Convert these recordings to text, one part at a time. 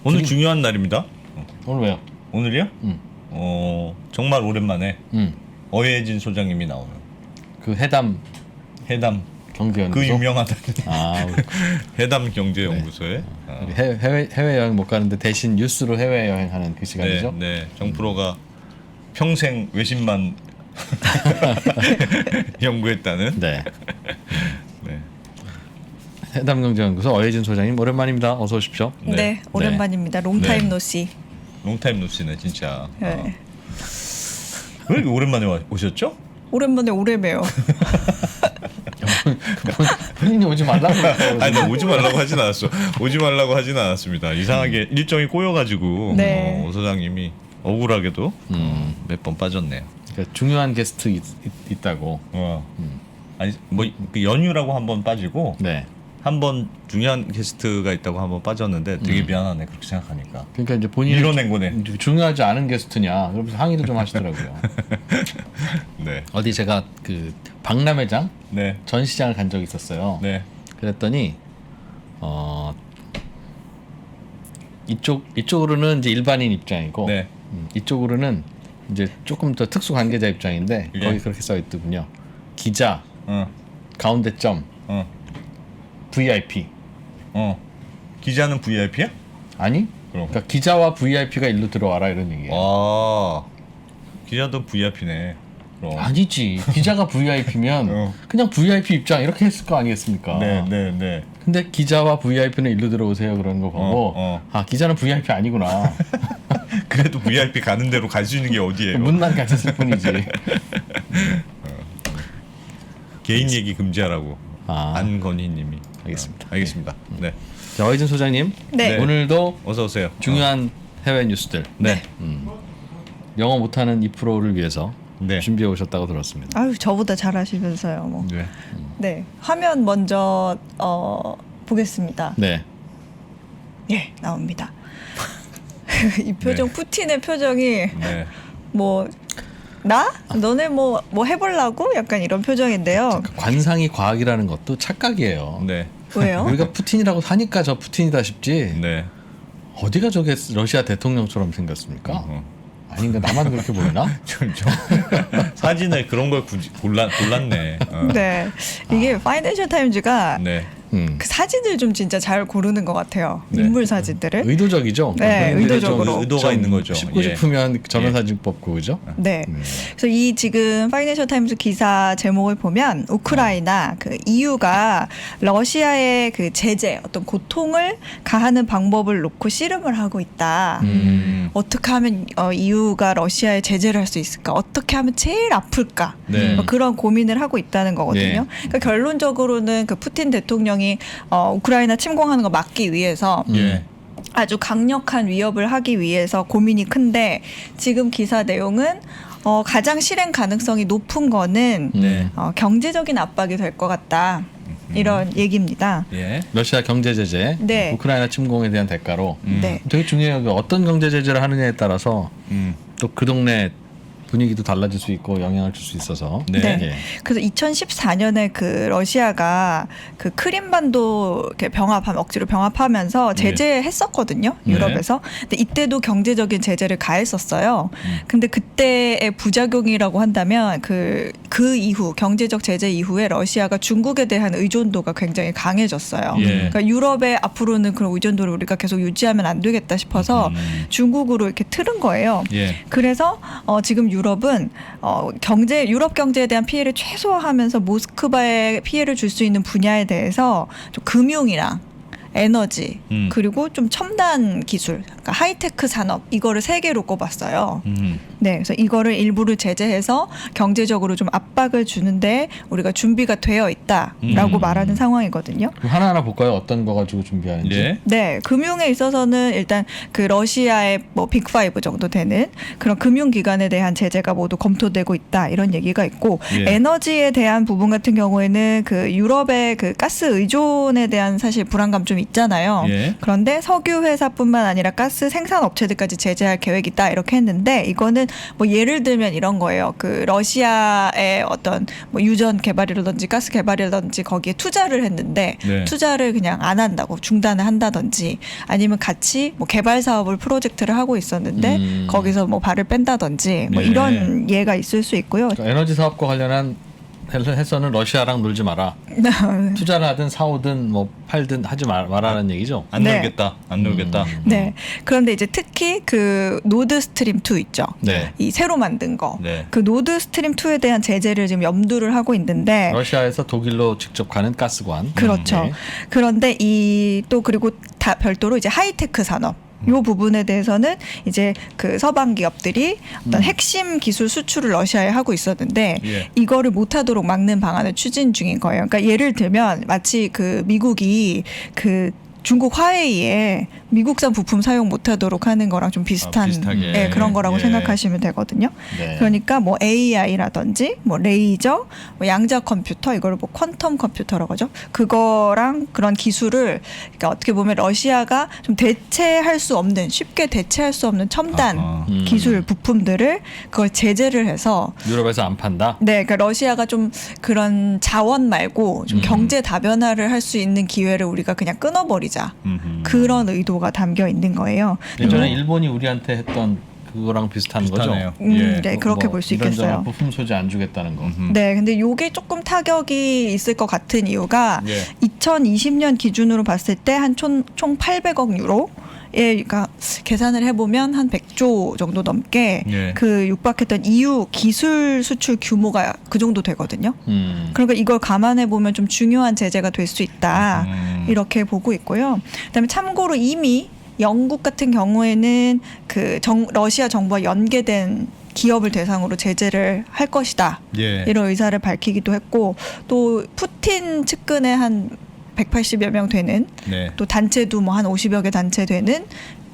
오늘 중요한 날입니다. 오늘 왜요? 오늘이요? 정말 오랜만에 어혜진 소장님이 나오는 그 해담 경제연구소. 그 유명하다는 우리 해담 경제연구소에 우리 해외 여행 못 가는데 대신 뉴스로 해외 여행하는 그 시간이죠. 네, 정프로가 평생 외신만 연구했다는. 네. 네. 해담 경제연구소 어혜진 소장님 오랜만입니다. 어서 오십시오. 네. 오랜만입니다. 롱타임 네. 노씨. 롱타임 노씨네 진짜. 네. 왜 이렇게 오랜만에 오셨죠? 오랜만에 오래 봬요. 본인이 오지 말라고. 아니, 나 오지 말라고 하진 않았어. 오지 말라고 하진 않았습니다. 이상하게 일정이 꼬여가지고 네. 오 소장님이 억울하게도 몇 번 빠졌네요. 그러니까 중요한 게스트 있다고. 아니 뭐 그 연휴라고 한 번 빠지고 네. 한 번 중요한 게스트가 있다고 한 번 빠졌는데 되게 미안하네 그렇게 생각하니까. 그러니까 이제 본인이 밀어낸 거네. 중요하지 않은 게스트냐. 그러면서 항의도 좀 하시더라고요. 네. 어디 제가 그 박람회장 네. 전시장을 간 적이 있었어요. 네. 그랬더니 이쪽으로는 이제 일반인 입장이고 네. 이쪽으로는 이제 조금 더 특수 관계자 입장인데 예. 거기 그렇게 써 있더군요. 기자 어. 가운데 점 어. VIP. 기자는 VIP야? 아니? 그럼. 그러니까 기자와 VIP가 일로 들어와라 이런 얘기예요. 아. 기자도 VIP네. 그럼. 아니지. 기자가 VIP면 그냥 VIP 입장 이렇게 했을 거 아니겠습니까? 네, 네, 네. 근데 기자와 VIP는 일로 들어오세요 그러는 거 보고 아 기자는 VIP 아니구나. 그래도 VIP 가는 대로 갈 수 있는 게 어디예요? 문만 같았을 뿐이지. 개인 얘기 금지하라고. 아. 안건희님이. 알겠습니다. 알겠습니다. 네. 자, 어혜진 소장님. 네. 오늘도 어서 오세요. 중요한 해외 뉴스들. 네. 영어 못하는 이 프로를 위해서 네. 준비해 오셨다고 들었습니다. 아유 저보다 잘하시면서요. 뭐. 네. 네. 화면 먼저 보겠습니다. 네. 예, 나옵니다. 이 표정 푸틴의 표정이 네. 뭐 나? 너네 뭐 해보려고? 약간 이런 표정인데요. 관상이 과학이라는 것도 착각이에요. 네. 왜요? 우리가 푸틴이라고 하니까 저 푸틴이다 싶지. 네. 어디가 저게 러시아 대통령처럼 생겼습니까? 아닌가 나만 그렇게 보이나? 좀 사진에 그런 걸 굳이 골랐네. 네. 이게 파이낸셜 타임즈가 네. 그 사진을 좀 진짜 잘 고르는 것 같아요. 네. 인물 사진들을. 의도적이죠. 네, 본인들이 의도적으로. 좀 의도가 있는 거죠. 씹고 예. 싶으면 저면 예. 사진법 그거죠. 네. 그래서 이 지금 파이낸셜 타임즈 기사 제목을 보면 우크라이나 그 EU가 러시아의 그 제재 어떤 고통을 가하는 방법을 놓고 씨름을 하고 있다. 어떻게 하면 EU가 러시아에 제재를 할 수 있을까? 어떻게 하면 제일 아플까? 네. 뭐 그런 고민을 하고 있다는 거거든요. 예. 그러니까 결론적으로는 그 푸틴 대통령이 우크라이나 침공하는 거 막기 위해서 예. 아주 강력한 위협을 하기 위해서 고민이 큰데 지금 기사 내용은 가장 실행 가능성이 높은 거는 네. 경제적인 압박이 될 것 같다. 이런 얘기입니다. 예. 러시아 경제 제재, 네. 우크라이나 침공에 대한 대가로 네. 되게 중요해요. 어떤 경제 제재를 하느냐에 따라서 또 그 동네 분위기도 달라질 수 있고 영향을 줄 수 있어서. 네. 네. 예. 그래서 2014년에 그 러시아가 그 크림반도 이렇게 억지로 병합하면서 제재했었거든요. 유럽에서. 근데 이때도 경제적인 제재를 가했었어요. 근데 그때의 부작용이라고 한다면 그 이후 경제적 제재 이후에 러시아가 중국에 대한 의존도가 굉장히 강해졌어요. 예. 그러니까 유럽에 앞으로는 그런 의존도를 우리가 계속 유지하면 안 되겠다 싶어서 중국으로 이렇게 틀은 거예요. 예. 그래서 지금 유럽은 유럽 경제에 대한 피해를 최소화하면서 모스크바에 피해를 줄 수 있는 분야에 대해서 좀 금융이랑 에너지 그리고 좀 첨단 기술, 그러니까 하이테크 산업 이거를 세 개로 꼽았어요. 네, 그래서 이거를 일부를 제재해서 경제적으로 좀 압박을 주는데 우리가 준비가 되어 있다라고 말하는 상황이거든요. 그럼 하나하나 볼까요? 어떤 거 가지고 준비하는지. 예. 네, 금융에 있어서는 일단 그 러시아의 뭐 빅5 정도 되는 그런 금융기관에 대한 제재가 모두 검토되고 있다 이런 얘기가 있고 예. 에너지에 대한 부분 같은 경우에는 그 유럽의 그 가스 의존에 대한 사실 불안감 좀 있잖아요. 예. 그런데 석유 회사뿐만 아니라 가스 생산 업체들까지 제재할 계획이 있다 이렇게 했는데 이거는 뭐 예를 들면 이런 거예요. 그 러시아의 어떤 뭐 유전 개발이라든지 가스 개발이라든지 거기에 투자를 했는데 네. 투자를 그냥 안 한다고 중단을 한다든지 아니면 같이 뭐 개발 사업을 프로젝트를 하고 있었는데 거기서 뭐 발을 뺀다든지 뭐 네. 이런 예가 있을 수 있고요. 그러니까 에너지 사업과 관련한 해서는 러시아랑 놀지 마라. 투자를 하든 사오든 뭐 팔든 하지 말라는 얘기죠. 안 네. 놀겠다. 안 놀겠다. 네. 그런데 이제 특히 그 노드 스트림 2 있죠. 네. 이 새로 만든 거. 네. 그 노드 스트림 2에 대한 제재를 지금 염두를 하고 있는데 러시아에서 독일로 직접 가는 가스관. 그렇죠. 네. 그런데 이 또 그리고 다 별도로 이제 하이테크 산업 요 부분에 대해서는 이제 그 서방 기업들이 어떤 핵심 기술 수출을 러시아에 하고 있었는데 예. 이거를 못하도록 막는 방안을 추진 중인 거예요. 그러니까 예를 들면 마치 그 미국이 그 중국 화웨이에 미국산 부품 사용 못하도록 하는 거랑 좀 비슷한 비슷하게. 예, 그런 거라고 예. 생각하시면 되거든요. 네. 그러니까 뭐 AI라든지 뭐 레이저, 뭐 양자 컴퓨터 이거를 뭐 퀀텀 컴퓨터라고 하죠. 그거랑 그런 기술을 그러니까 어떻게 보면 러시아가 좀 대체할 수 없는 쉽게 대체할 수 없는 첨단 아하. 기술 부품들을 그걸 제재를 해서 유럽에서 안 판다. 네, 그러니까 러시아가 좀 그런 자원 말고 좀 경제 다변화를 할 수 있는 기회를 우리가 그냥 끊어버리자 음흠. 그런 의도가 담겨 있는 거예요. 예전에 일본이 우리한테 했던 그거랑 비슷한 비슷하네요. 거죠. 예. 네, 그렇게 볼 수 이런저런 있겠어요. 부품 소재 안 주겠다는 거. 네, 근데 요게 조금 타격이 있을 것 같은 이유가 예. 2020년 기준으로 봤을 때 한 총 800억 유로. 예, 그러니까 계산을 해보면 한 100조 정도 넘게 예. 그 육박했던 EU 기술 수출 규모가 그 정도 되거든요. 그러니까 이걸 감안해 보면 좀 중요한 제재가 될 수 있다 이렇게 보고 있고요. 그다음에 참고로 이미 영국 같은 경우에는 그 러시아 정부와 연계된 기업을 대상으로 제재를 할 것이다 예. 이런 의사를 밝히기도 했고 또 푸틴 측근의 한 180여 명 되는 네. 또 단체도 뭐 한 50여 개 단체 되는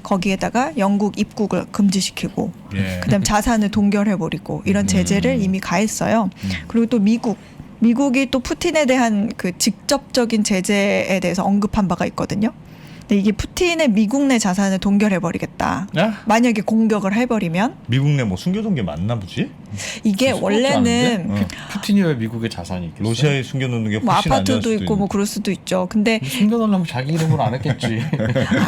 거기에다가 영국 입국을 금지시키고 예. 그다음 자산을 동결해버리고 이런 제재를 이미 가했어요. 그리고 또 미국이 또 푸틴에 대한 그 직접적인 제재에 대해서 언급한 바가 있거든요. 근데 이게 푸틴의 미국 내 자산을 동결해버리겠다. 야? 만약에 공격을 해버리면 미국 내 뭐 숨겨둔 게 많나 보지? 이게 원래는 어. 푸틴이 왜 미국에 자산이 있겠어? 러시아에 숨겨놓는 게 뭐 훨씬 안전할 아파트도 수도 있고 뭐 있는. 그럴 수도 있죠. 근데 숨겨놓으려면 자기 이름으로 안 했겠지.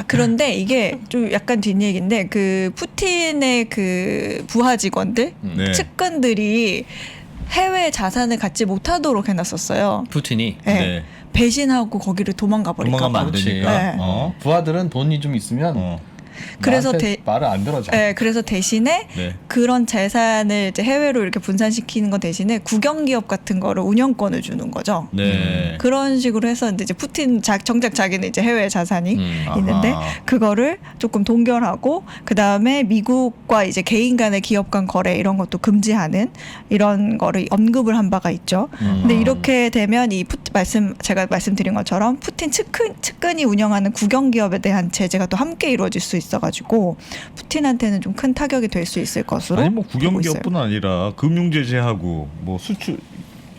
그런데 이게 좀 약간 뒷얘기인데 그 푸틴의 그 부하 직원들 네. 측근들이 해외 자산을 갖지 못하도록 해놨었어요. 푸틴이. 네. 네. 배신하고 거기를 도망가 버릴까 도망가면 봐. 안 그렇지. 되니까. 네. 어. 부하들은 돈이 좀 있으면 어. 그래서 나한테 말을 안 들어줘. 네, 그래서 대신에 네. 그런 재산을 이제 해외로 이렇게 분산시키는 거 대신에 국영기업 같은 거를 운영권을 주는 거죠. 네. 그런 식으로 해서 이제 푸틴 정작 자기는 이제 해외 자산이 있는데 아하. 그거를 조금 동결하고 그 다음에 미국과 이제 개인 간의 기업 간 거래 이런 것도 금지하는 이런 거를 언급을 한 바가 있죠. 근데 이렇게 되면 이 제가 말씀드린 것처럼 푸틴 측근이 운영하는 국영기업에 대한 제재가 또 함께 이루어질 수 있어가지고 푸틴한테는 좀 큰 타격이 될 수 있을 것으로 아니 뭐 보고 있어요. 국영기업뿐 아니라 금융 제재하고 뭐 수출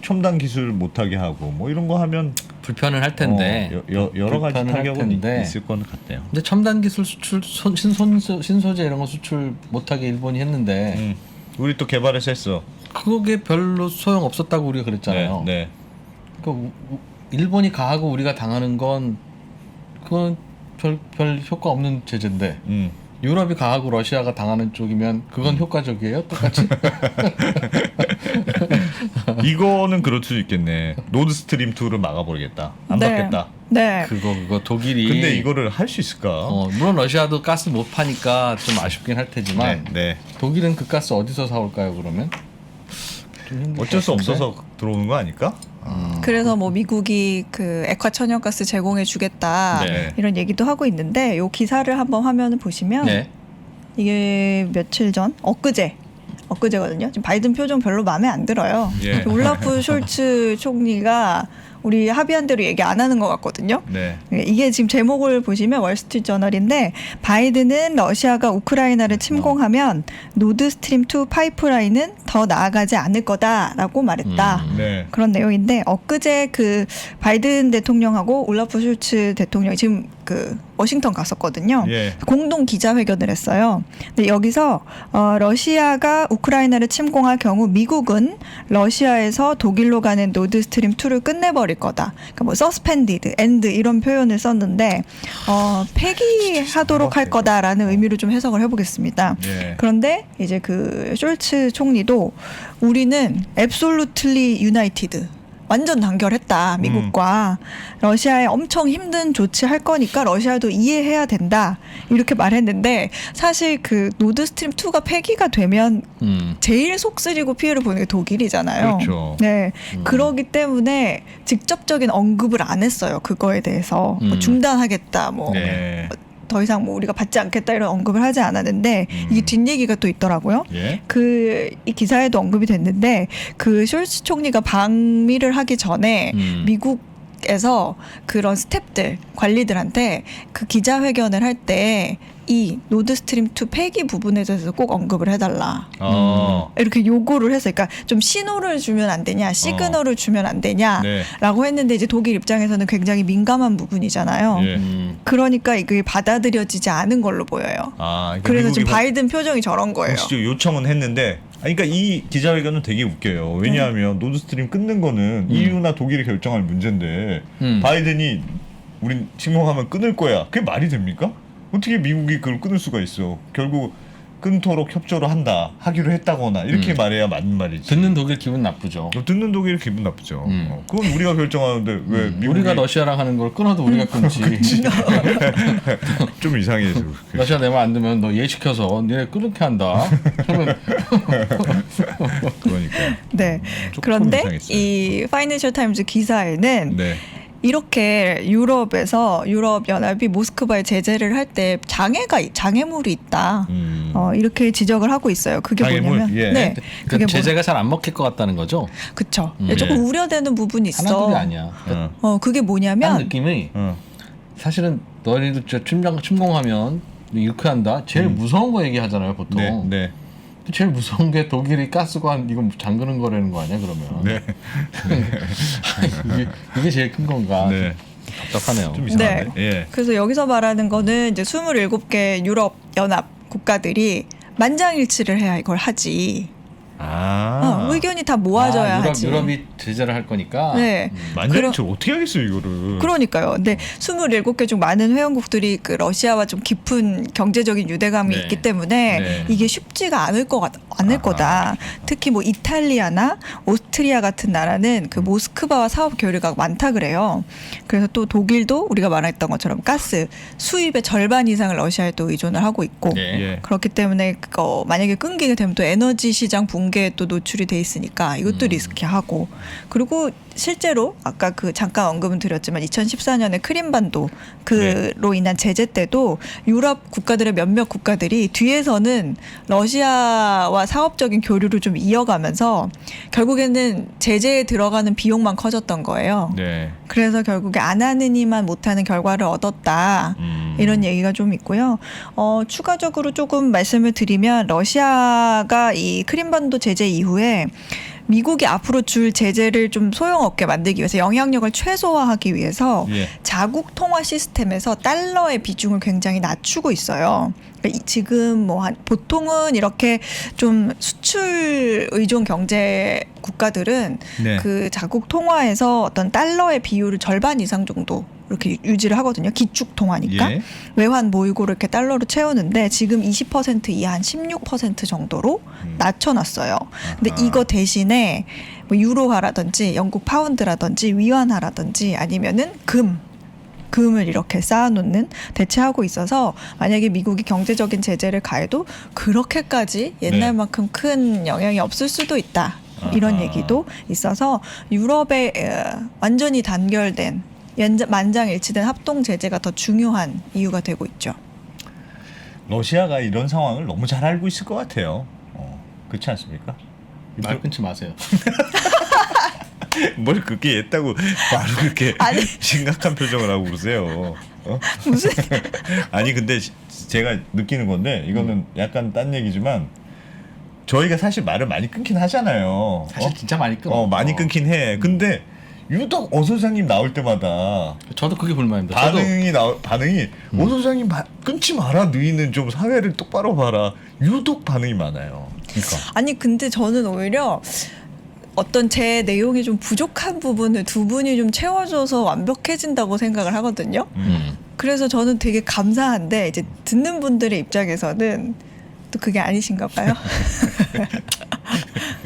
첨단 기술 못하게 하고 뭐 이런 거 하면 불편은 할 텐데. 여러 가지 불편은 할 타격은 텐데. 있을 건 같아요. 근데 첨단 기술 수출 신소재 이런 거 수출 못하게 일본이 했는데 우리 또 개발해서 했어. 그게 별로 소용 없었다고 우리가 그랬잖아요. 네. 그러니까 일본이 가하고 우리가 당하는 건 그건 별 효과 없는 제재인데 네. 유럽이 가하고 러시아가 당하는 쪽이면 그건 효과적이에요? 똑같이? 이거는 그럴 수 있겠네. 노드 스트림 2를 막아버리겠다. 안 받겠다. 네. 그거 독일이 근데 이거를 할 수 있을까? 물론 러시아도 가스 못 파니까 좀 아쉽긴 할 테지만 네. 독일은 그 가스 어디서 사올까요 그러면? 좀 힘들 어쩔 수 것 같은데? 없어서 들어오는 거 아닐까? 그래서 뭐 미국이 그 액화 천연가스 제공해 주겠다 네. 이런 얘기도 하고 있는데 요 기사를 한번 화면을 보시면 네. 이게 며칠 전 엊그제거든요. 지금 바이든 표정 별로 마음에 안 들어요. 예. 올라프 숄츠 총리가 우리 합의한 대로 얘기 안 하는 것 같거든요. 네. 이게 지금 제목을 보시면 월스트리트 저널인데 바이든은 러시아가 우크라이나를 침공하면 노드 스트림 2 파이프라인은 더 나아가지 않을 거다라고 말했다. 네. 그런 내용인데 엊그제 그 바이든 대통령하고 올라프 숄츠 대통령 지금 그 워싱턴 갔었거든요. 예. 공동 기자회견을 했어요. 근데 여기서 러시아가 우크라이나를 침공할 경우 미국은 러시아에서 독일로 가는 노드스트림 2를 끝내버릴 거다. 그러니까 뭐 서스펜디드, 엔드 이런 표현을 썼는데 폐기하도록 할 거다라는 의미로 좀 해석을 해보겠습니다. 예. 그런데 이제 그 숄츠 총리도 우리는 absolutely united. 완전 단결했다. 미국과 러시아에 엄청 힘든 조치할 거니까 러시아도 이해해야 된다. 이렇게 말했는데 사실 그 노드스트림 2가 폐기가 되면 제일 속 쓰리고 피해를 보는 게 독일이잖아요. 그렇죠. 네. 그러기 때문에 직접적인 언급을 안 했어요. 그거에 대해서 뭐 중단하겠다. 뭐 네. 더 이상 뭐 우리가 받지 않겠다 이런 언급을 하지 않았는데 이게 뒷얘기가 또 있더라고요. 예. 이 기사에도 언급이 됐는데 그 숄츠 총리가 방미를 하기 전에 미국에서 그런 스태프들 관리들한테 그 기자회견을 할 때 이 노드스트림 2 폐기 부분에 대해서 꼭 언급을 해달라. 이렇게 요구를 해서 그러니까 좀 신호를 주면 안 되냐, 시그널을 주면 안 되냐라고 네. 했는데 이제 독일 입장에서는 굉장히 민감한 부분이잖아요. 예. 그러니까 이게 받아들여지지 않은 걸로 보여요. 그러니까 그래서 지금 미국이 바이든 표정이 저런 거예요. 공식적으로 요청은 했는데, 그러니까 이 기자회견은 되게 웃겨요. 왜냐하면 노드스트림 끊는 거는 EU나 독일이 결정할 문제인데 바이든이 우린 침공하면 끊을 거야. 그게 말이 됩니까? 어떻게 미국이 그걸 끊을 수가 있어? 결국 끊도록 협조를 하기로 했다거나 이렇게 말해야 맞는 말이지. 듣는 독일 기분 나쁘죠. 듣는 독일 기분 나쁘죠. 그건 우리가 결정하는데 왜 미국이 우리가 러시아랑 하는 걸 끊어도 우리가 끊지. 좀 이상해서. 러시아 내 말 안 듣면 너 예시켜서 니네 끊게 한다. 그러면 그러니까. 네. 조금 그런데 이상했어요. 이 파이낸셜 타임즈 기사에는 네. 이렇게 유럽에서 유럽 연합이 모스크바에 제재를 할 때 장애물이 있다. 이렇게 지적을 하고 있어요. 그게 장애물? 뭐냐면 예. 네. 그 제재가 잘 안 먹힐 것 같다는 거죠. 그쵸. 예. 조금 우려되는 부분이 있어. 하나둘이 아니야. 그게 한 뭐냐면 느낌이 사실은 너희들 침공하면 이렇게 한다. 제일 무서운 거 얘기하잖아요, 보통. 네. 네. 제일 무서운 게 독일이 가스관 이거 잠그는 거라는 거 아니야, 그러면? 네. 이게 제일 큰 건가? 네. 답답하네요. 좀 이상한데. 예. 그래서 여기서 말하는 거는 이제 27개 유럽 연합 국가들이 만장일치를 해야 이걸 하지. 의견이 다 모아져야 하지. 유럽이 제재를 할 거니까. 네. 만장일치 어떻게 하겠어요 이거를. 그러니까요. 근데 27개 중 많은 회원국들이 그 러시아와 좀 깊은 경제적인 유대감이 네. 있기 때문에 네. 이게 쉽지가 않을 거다. 특히 뭐 이탈리아나 오스트리아 같은 나라는 그 모스크바와 사업 교류가 많다 그래요. 그래서 또 독일도 우리가 말했던 것처럼 가스 수입의 절반 이상을 러시아에 또 의존을 하고 있고 네. 예. 그렇기 때문에 만약에 끊기게 되면 또 에너지 시장 붕괴에 또 노출이 돼 있으니까 이것도 리스키하고 그리고 실제로 아까 그 잠깐 언급은 드렸지만 2014년에 크림반도 그로 인한 제재 때도 유럽 국가들의 몇몇 국가들이 뒤에서는 러시아와 사업적인 교류를 좀 이어가면서 결국에는 제재에 들어가는 비용만 커졌던 거예요. 네. 그래서 결국에 안 하느니만 못하는 결과를 얻었다. 이런 얘기가 좀 있고요. 추가적으로 조금 말씀을 드리면 러시아가 이 크림반도 제재 이후에 미국이 앞으로 줄 제재를 좀 소용없게 만들기 위해서 영향력을 최소화하기 위해서 예. 자국 통화 시스템에서 달러의 비중을 굉장히 낮추고 있어요. 그러니까 지금 뭐 보통은 이렇게 좀 수출 의존 경제 국가들은 네. 그 자국 통화에서 어떤 달러의 비율을 절반 이상 정도 이렇게 유지를 하거든요. 기축 통화니까. 예. 외환 모의고를 이렇게 달러로 채우는데 지금 20% 이하 한 16% 정도로 낮춰놨어요. 근데 아하. 이거 대신에 뭐 유로화라든지 영국 파운드라든지 위안화라든지 아니면은 금을 이렇게 쌓아놓는 대체하고 있어서 만약에 미국이 경제적인 제재를 가해도 그렇게까지 옛날만큼 큰 영향이 없을 수도 있다. 이런 아하. 얘기도 있어서 유럽에 완전히 단결된 만장일치된 합동 제재가 더 중요한 이유가 되고 있죠. 러시아가 이런 상황을 너무 잘 알고 있을 것 같아요. 그렇지 않습니까? 말 끊지 마세요. 뭘 그렇게 했다고 바로 그렇게 아니. 심각한 표정을 하고 그러세요. 무슨 아니 근데 제가 느끼는 건데 이거는 약간 딴 얘기지만 저희가 사실 말을 많이 끊긴 하잖아요. 사실 진짜 많이 끊어. 많이 끊긴 해. 근데 유독 어 소장님 나올 때마다 저도 그게 불만입니다. 반응이 오 소장님 끊지 마라 너희는 좀 사회를 똑바로 봐라 유독 반응이 많아요. 그러니까. 아니 근데 저는 오히려 어떤 제 내용이 좀 부족한 부분을 두 분이 좀 채워줘서 완벽해진다고 생각을 하거든요. 그래서 저는 되게 감사한데 이제 듣는 분들의 입장에서는 또 그게 아니신가 봐요.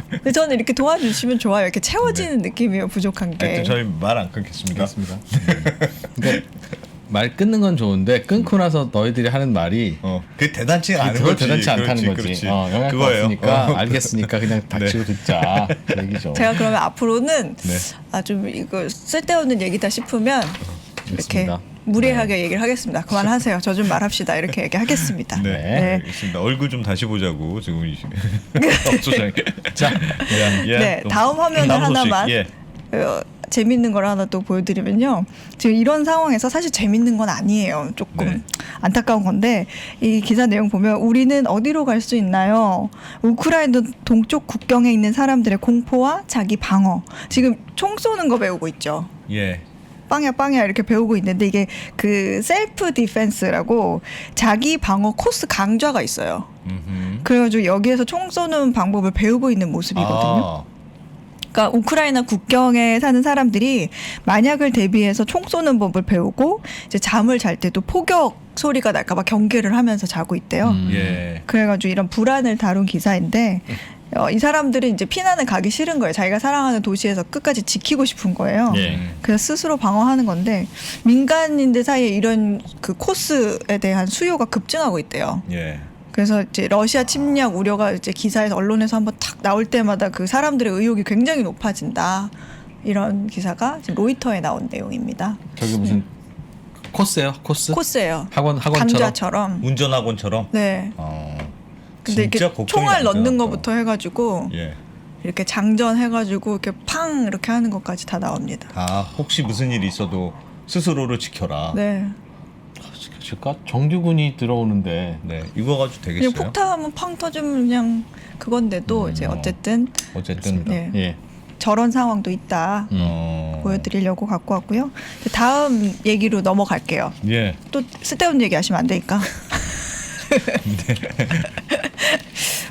근데 저는 이렇게 도와주시면 좋아요. 이렇게 채워지는 느낌이에요. 부족한 게. 하여튼 저희 말 안 끊겠습니다. 그렇습니다. 그러니까 말 끊는 건 좋은데 끊고 나서 너희들이 하는 말이 그게 대단치 않은 그걸 거지. 대단치 않다는 거지. 그렇지. 영향 그거예요. 없으니까 알겠으니까 그냥 닥치고 듣자 그 얘기죠. 제가 그러면 앞으로는 네. 좀 이거 쓸데없는 얘기다 싶으면 이렇게 좋습니다. 무례하게 얘기를 하겠습니다. 그만하세요. 저 좀 말합시다. 이렇게 얘기하겠습니다. 네. 네. 알겠습니다. 얼굴 좀 다시 보자고 지금 소장님. 자, 네, 다음 화면을 다음 소식. 하나만 예. 재밌는 걸 하나 또 보여드리면요. 지금 이런 상황에서 사실 재밌는 건 아니에요. 조금 네. 안타까운 건데 이 기사 내용 보면 우리는 어디로 갈 수 있나요? 우크라이나 동쪽 국경에 있는 사람들의 공포와 자기 방어. 지금 총 쏘는 거 배우고 있죠. 예. 빵야 이렇게 배우고 있는데 이게 그 셀프 디펜스라고 자기 방어 코스 강좌가 있어요. 그래가지고 여기에서 총 쏘는 방법을 배우고 있는 모습이거든요. 그러니까 우크라이나 국경에 사는 사람들이 만약을 대비해서 총 쏘는 법을 배우고 이제 잠을 잘 때도 포격 소리가 날까봐 경계를 하면서 자고 있대요. 예. 그래가지고 이런 불안을 다룬 기사인데 이 사람들은 이제 피난을 가기 싫은 거예요. 자기가 사랑하는 도시에서 끝까지 지키고 싶은 거예요. 예. 그래서 스스로 방어하는 건데 민간인들 사이에 이런 그 코스에 대한 수요가 급증하고 있대요. 예. 그래서 이제 러시아 침략 우려가 이제 기사에서 언론에서 한번 탁 나올 때마다 그 사람들의 의욕이 굉장히 높아진다. 이런 기사가 지금 로이터에 나온 내용입니다. 저기 무슨 코스예요? 코스예요. 학원처럼. 강좌처럼. 운전학원처럼. 네. 근데 진짜 이렇게 걱정이 총알 많이 넣는 되나 것부터 해가지고 예. 이렇게 장전해가지고 이렇게 팡 이렇게 하는 것까지 다 나옵니다. 혹시 무슨 일이 있어도 스스로를 지켜라. 네. 지킬까? 정규군이 들어오는데 네. 이거 가지고 되겠어요? 그냥 폭탄하면 팡 터지면 그냥 그건데도 이제 어쨌든 네. 예. 저런 상황도 있다. 보여드리려고 갖고 왔고요. 다음 얘기로 넘어갈게요. 예. 또 쓸데없는 얘기 하시면 안 되니까.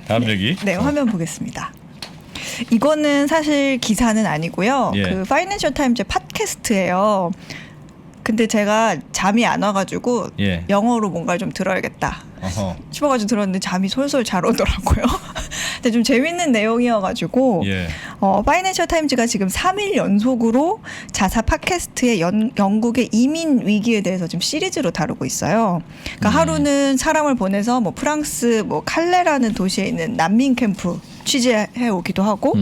다음 얘기. 네, 화면 보겠습니다. 이거는 사실 기사는 아니고요. 예. 그 파이낸셜 타임즈 팟캐스트예요. 근데 제가 잠이 안 와가지고 예. 영어로 뭔가를 좀 들어야겠다 어허. 싶어가지고 들었는데 잠이 솔솔 잘 오더라고요. 근데 좀 재밌는 내용이어가지고 예. 파이낸셜 타임즈가 지금 3일 연속으로 자사 팟캐스트의 영국의 이민 위기에 대해서 지금 시리즈로 다루고 있어요. 그러니까 하루는 사람을 보내서 뭐 프랑스 뭐 칼레라는 도시에 있는 난민 캠프 취재해 오기도 하고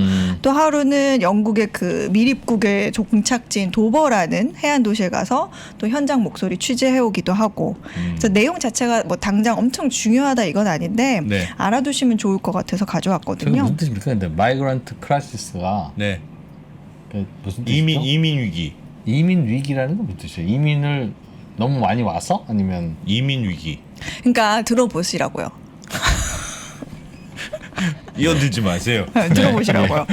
또 하루는 영국의 그 미립국의 종착지인 도버라는 해안 도시에 가서 또 현장 목소리 취재해 오기도 하고 그래서 내용 자체가 뭐 당장 엄청 중요하다 이건 아닌데 네. 알아두시면 좋을 것 같아서 저게 가져왔거든요. 무슨 뜻입니까? 근데 마이그런트 크라이시스가 네. 무슨 뜻이죠? 이민 위기. 이민 위기라는 건 무슨 뜻이에요? 이민을 너무 많이 와서 아니면 이민 위기. 그러니까 들어보시라고요. 이어들지 마세요. 들어보시라고요.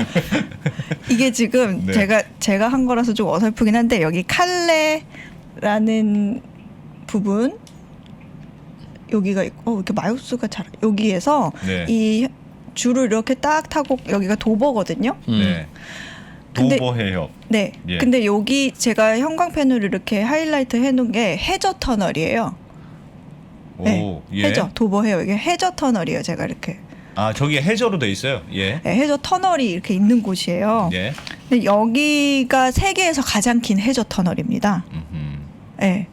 이게 지금 네. 제가 한 거라서 좀 어설프긴 한데 여기 칼레라는 부분 여기가 있고 이렇게 마우스가 잘 여기에서 네. 이 줄을 이렇게 딱 타고 여기가 도버거든요. 네. 근데- 도보 해협. 네. 예. 근데 여기 제가 형광펜으로 이렇게 하이라이트 해놓은 게 해저 터널이에요. 네. 오, 예. 해저 도버해요. 이게 해저 터널이에요. 제가 이렇게 저기 해저로 돼 있어요. 예. 네, 해저 터널이 이렇게 있는 곳이에요. 예. 근데 여기가 세계에서 가장 긴 해저 터널입니다. 네.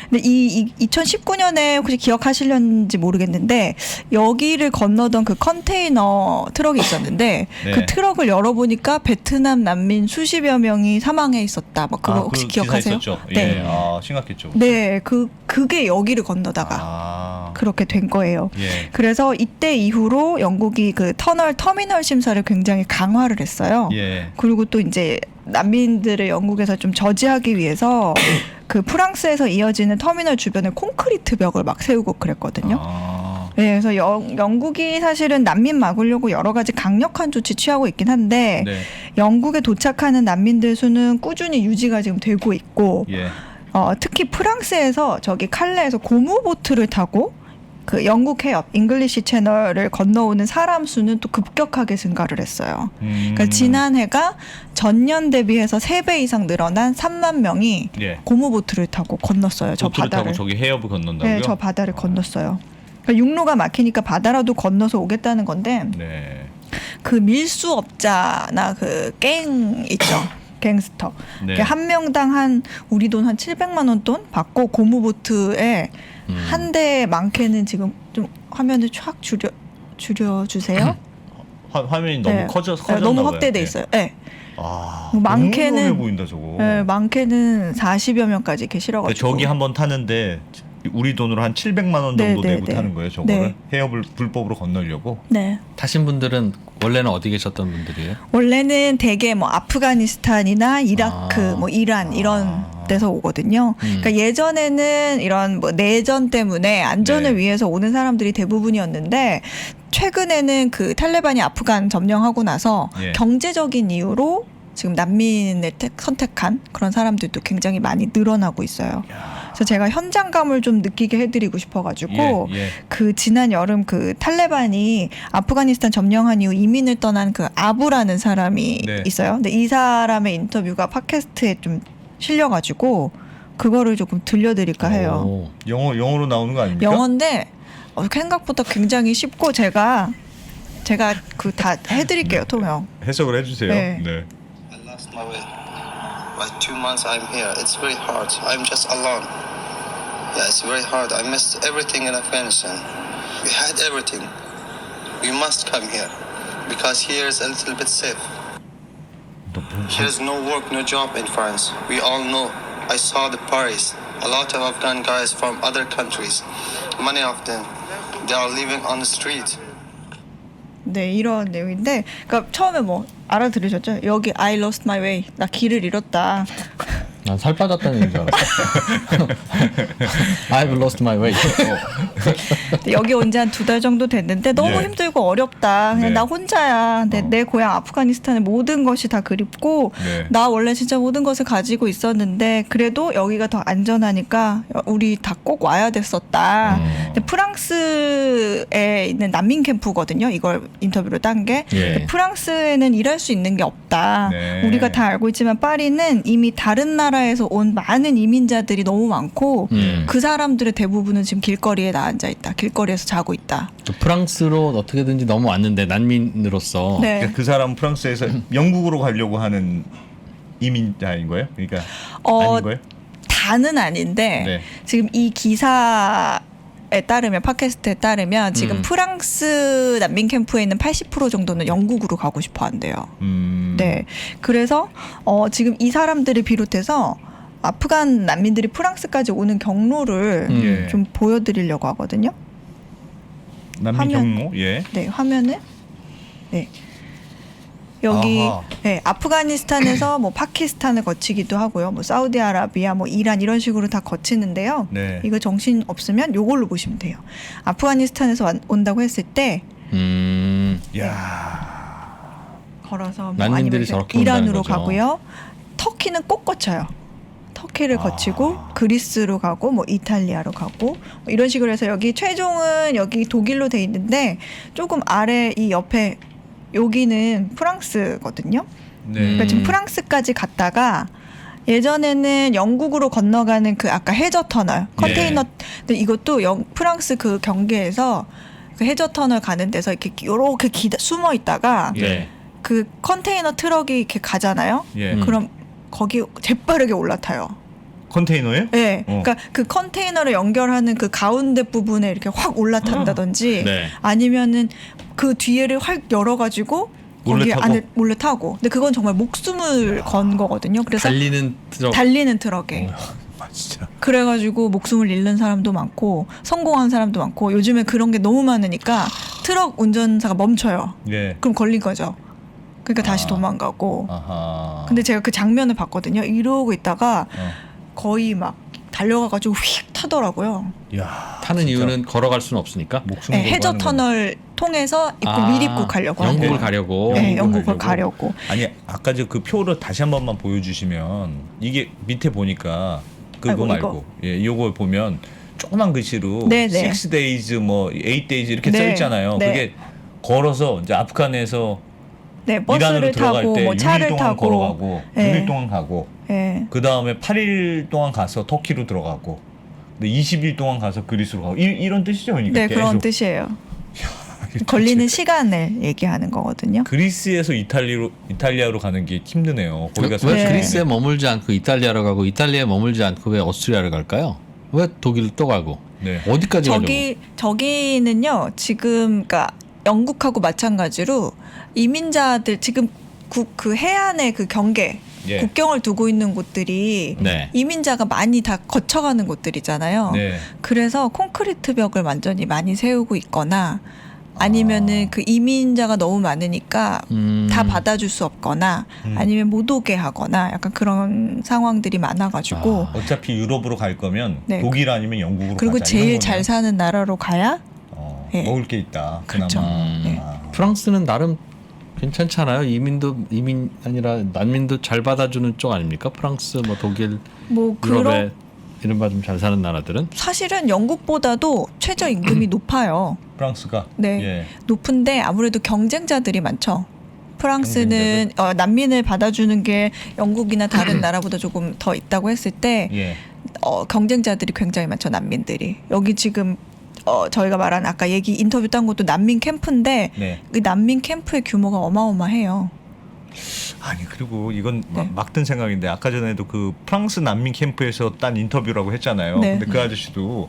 근데 이 2019년에 혹시 기억하시려는지 모르겠는데 여기를 건너던 그 컨테이너 트럭이 있었는데 네. 그 트럭을 열어보니까 베트남 난민 수십여 명이 사망해 있었다. 뭐 그거 혹시 그 기사 기억하세요? 있었죠? 네. 예. 심각했죠. 네, 그게 여기를 건너다가 그렇게 된 거예요. 예. 그래서 이때 이후로 영국이 그 터미널 심사를 굉장히 강화를 했어요. 예. 그리고 또 이제 난민들을 영국에서 좀 저지하기 위해서 그 프랑스에서 이어지는 터미널 주변에 콘크리트 벽을 막 세우고 그랬거든요. 네, 그래서 영국이 사실은 난민 막으려고 여러 가지 강력한 조치 취하고 있긴 한데 네. 영국에 도착하는 난민들 수는 꾸준히 유지가 지금 되고 있고 예. 특히 프랑스에서 저기 칼레에서 고무보트를 타고 그 영국 해협 잉글리시 채널을 건너오는 사람 수는 또 급격하게 증가를 했어요. 그러니까 지난해가 전년 대비해서 3배 이상 늘어난 3만 명이 예. 고무보트를 타고 건넜어요. 저 보트를 바다를. 타고 저기 해협을 건넌다고요? 네, 저 바다를 건넜어요. 그러니까 육로가 막히니까 바다라도 건너서 오겠다는 건데 네. 그 밀수업자나 그 갱 있죠. 갱스터. 네. 한 명당 한 우리 돈 한 700만 원 돈 받고 고무보트에 한 대 많게는 지금 좀 화면을 촥 줄여 주세요. 화면이 너무 네. 커졌나 너무 봐요. 확대돼 네. 있어요. 네. 아, 많게는- 너무 위험해 보인다 저거. 많게는 40여 명까지 이렇게 실어가지고. 그러니까 저기 한번 타는데 우리 돈으로 한 700만 원 정도 네, 내고 네, 타는 네. 거예요. 저거를 네. 해협을 불법으로 건너려고. 네. 타신 분들은 원래는 어디 계셨던 분들이에요? 원래는 대개 뭐 아프가니스탄이나 이라크, 뭐 이란 이런 데서 오거든요. 그러니까 예전에는 이런 뭐 내전 때문에 안전을 네. 위해서 오는 사람들이 대부분이었는데 최근에는 그 탈레반이 아프간 점령하고 나서 예. 경제적인 이유로 지금 난민을 선택한 그런 사람들도 굉장히 많이 늘어나고 있어요. 그래서 제가 현장감을 좀 느끼게 해드리고 싶어가지고 예, 예. 그 지난 여름 그 탈레반이 아프가니스탄 점령한 이후 이민을 떠난 그 아부라는 사람이 네. 있어요. 근데 이 사람의 인터뷰가 팟캐스트에 좀 실려가지고 그거를 조금 들려드릴까 해요. 오. 영어로 나오는 거 아닙니까? 영어인데 생각보다 굉장히 쉽고 제가 그 다 해드릴게요, 통역. 해석을 해주세요. 네. 네. I lost my way. By 2 months I'm here. It's very hard. I'm just alone. Yeah, it's very hard. I missed everything in Afghanistan. We had everything. We must come here because here is a little bit safe. There's no work, no job in France. We all know. I saw the parties. A lot of Afghan guys from other countries. Many of them, they are living on the street. 네, 이런 내용인데, 그러니까 처음에 뭐 알아들으셨죠? 여기 I lost my way. 나 길을 잃었다. 난 살 빠졌다는 얘기인 줄 알았어. I've lost my way. 여기 온 지 한 2달 정도 됐는데 너무 네. 힘들고 어렵다. 그냥 네. 나 혼자야. 근데 내 고향 아프가니스탄의 모든 것이 다 그립고 네. 나 원래 진짜 모든 것을 가지고 있었는데 그래도 여기가 더 안전하니까 우리 다 꼭 와야 됐었다. 근데 프랑스에 있는 난민 캠프거든요. 이걸 인터뷰로 딴 게. 예. 프랑스에는 일할 수 있는 게 없다. 네. 우리가 다 알고 있지만 파리는 이미 다른 나라에서 온 많은 이민자들이 너무 많고 그 사람들의 대부분은 지금 길거리에 나앉아 있다. 길거리에서 자고 있다. 프랑스로 어떻게든지 넘어왔는데 난민으로서 네. 그러니까 그 사람 프랑스에서 영국으로 가려고 하는 이민자인 거예요? 그러니까 아닌 거예요? 다는 아닌데 네. 지금 이 기사에 따르면 팟캐스트에 따르면 지금 프랑스 난민 캠프에 있는 80% 정도는 영국으로 가고 싶어 한대요. 네. 그래서 지금 이 사람들을 비롯해서 아프간 난민들이 프랑스까지 오는 경로를 예. 좀 보여드리려고 하거든요. 난민 화면. 경로? 예. 네, 화면을 네. 여기 아하. 네, 아프가니스탄에서 뭐 파키스탄을 거치기도 하고요. 뭐 사우디아라비아, 뭐 이란 이런 식으로 다 거치는데요. 네. 이거 정신 없으면 요걸로 보시면 돼요. 아프가니스탄에서 온다고 했을 때 야. 걸어서 뭐 난민들이 아니면 저렇게 이란으로 온다는 거죠. 가고요. 터키는 꼭 거쳐요. 터키를 거치고 그리스로 가고 뭐 이탈리아로 가고 뭐 이런 식으로 해서 여기 최종은 여기 독일로 돼 있는데 조금 아래 이 옆에 여기는 프랑스거든요. 네. 그러니까 지금 프랑스까지 갔다가 예전에는 영국으로 건너가는 그 아까 해저 터널 컨테이너 근데 이것도 프랑스 그 경계에서 그 해저 터널 가는 데서 이렇게 요렇게 숨어 있다가 예. 그 컨테이너 트럭이 이렇게 가잖아요. 예. 그럼 거기 재빠르게 올라타요. 컨테이너예요? 네, 그러니까 그 컨테이너를 연결하는 그 가운데 부분에 이렇게 확 올라탄다든지 네. 아니면은 그 뒤에를 확 열어가지고 몰래 거기 타고? 안에 몰래 타고. 근데 그건 정말 목숨을 건 거거든요. 그래서 달리는 트럭. 달리는 트럭에. 아, 진짜. 그래가지고 목숨을 잃는 사람도 많고 성공한 사람도 많고 요즘에 그런 게 너무 많으니까 트럭 운전사가 멈춰요. 예. 그럼 걸린 거죠. 그러니까 다시 도망가고. 아하. 근데 제가 그 장면을 봤거든요. 이러고 있다가 어. 거의 막 달려가가지고 휙 타더라고요. 야, 타는 진짜 이유는 걸어갈 수는 없으니까. 목숨 네, 걸고 해저 하는 거네. 터널 통해서 미립국 가려고 영국을 하는. 가려고. 네, 영국을 영국을 가려고. 아니 아까 그 표를 다시 한 번만 보여주시면 이게 밑에 보니까 그거 아이고, 말고 예, 이거 보면 조그만 글씨로 네, 네. 6 days 뭐 8 days 이렇게 네, 써 있잖아요. 네. 그게 걸어서 이제 아프간에서 네, 이란으로 버스를 들어갈 타고 때 뭐 6일 차를 동안 타고. 걸어가고 네. 6일 동안 가고 네. 그 다음에 8일 동안 가서 터키로 들어가고 근데 20일 동안 가서 그리스로 가고 이런 뜻이죠, 그러니까 네, 그런 계속. 뜻이에요. 이게 걸리는 도대체 시간을 얘기하는 거거든요. 그리스에서 이탈리아로 가는 게 힘드네요. 거기가 왜 네. 그리스에 머물지 않고 이탈리아로 가고 이탈리아에 머물지 않고 왜 오스트리아로 갈까요? 왜 독일을 또 가고 네. 어디까지 가려고? 저기는요 지금 그러니까 영국하고 마찬가지로 이민자들 지금 그 해안의 그 경계 예. 국경을 두고 있는 곳들이 네. 이민자가 많이 다 거쳐가는 곳들이잖아요. 네. 그래서 콘크리트 벽을 완전히 많이 세우고 있거나 아니면은 그 이민자가 너무 많으니까 다 받아줄 수 없거나 아니면 못 오게 하거나 약간 그런 상황들이 많아가지고 어차피 유럽으로 갈 거면 네. 독일 아니면 영국으로 그리고 가자. 제일 이런 잘 거네요. 사는 나라로 가야 네. 먹을 게 있다. 그렇죠. 그나마. 네. 프랑스는 나름 괜찮잖아요. 이민 아니라 난민도 잘 받아주는 쪽 아닙니까? 프랑스, 뭐 독일, 뭐 유럽에 그런 이른바 좀 잘 사는 나라들은 사실은 영국보다도 최저 임금이 높아요. 프랑스가 네. 예. 높은데 아무래도 경쟁자들이 많죠. 프랑스는 난민을 받아주는 게 영국이나 다른 나라보다 조금 더 있다고 했을 때 예. 경쟁자들이 굉장히 많죠. 난민들이 여기 지금 저희가 말한 아까 인터뷰 딴 것도 난민 캠프인데 네. 그 난민 캠프의 규모가 어마어마해요. 아니 그리고 이건 네. 막 든 생각인데 아까 전에도 그 프랑스 난민 캠프에서 딴 인터뷰라고 했잖아요. 네. 근데 그 아저씨도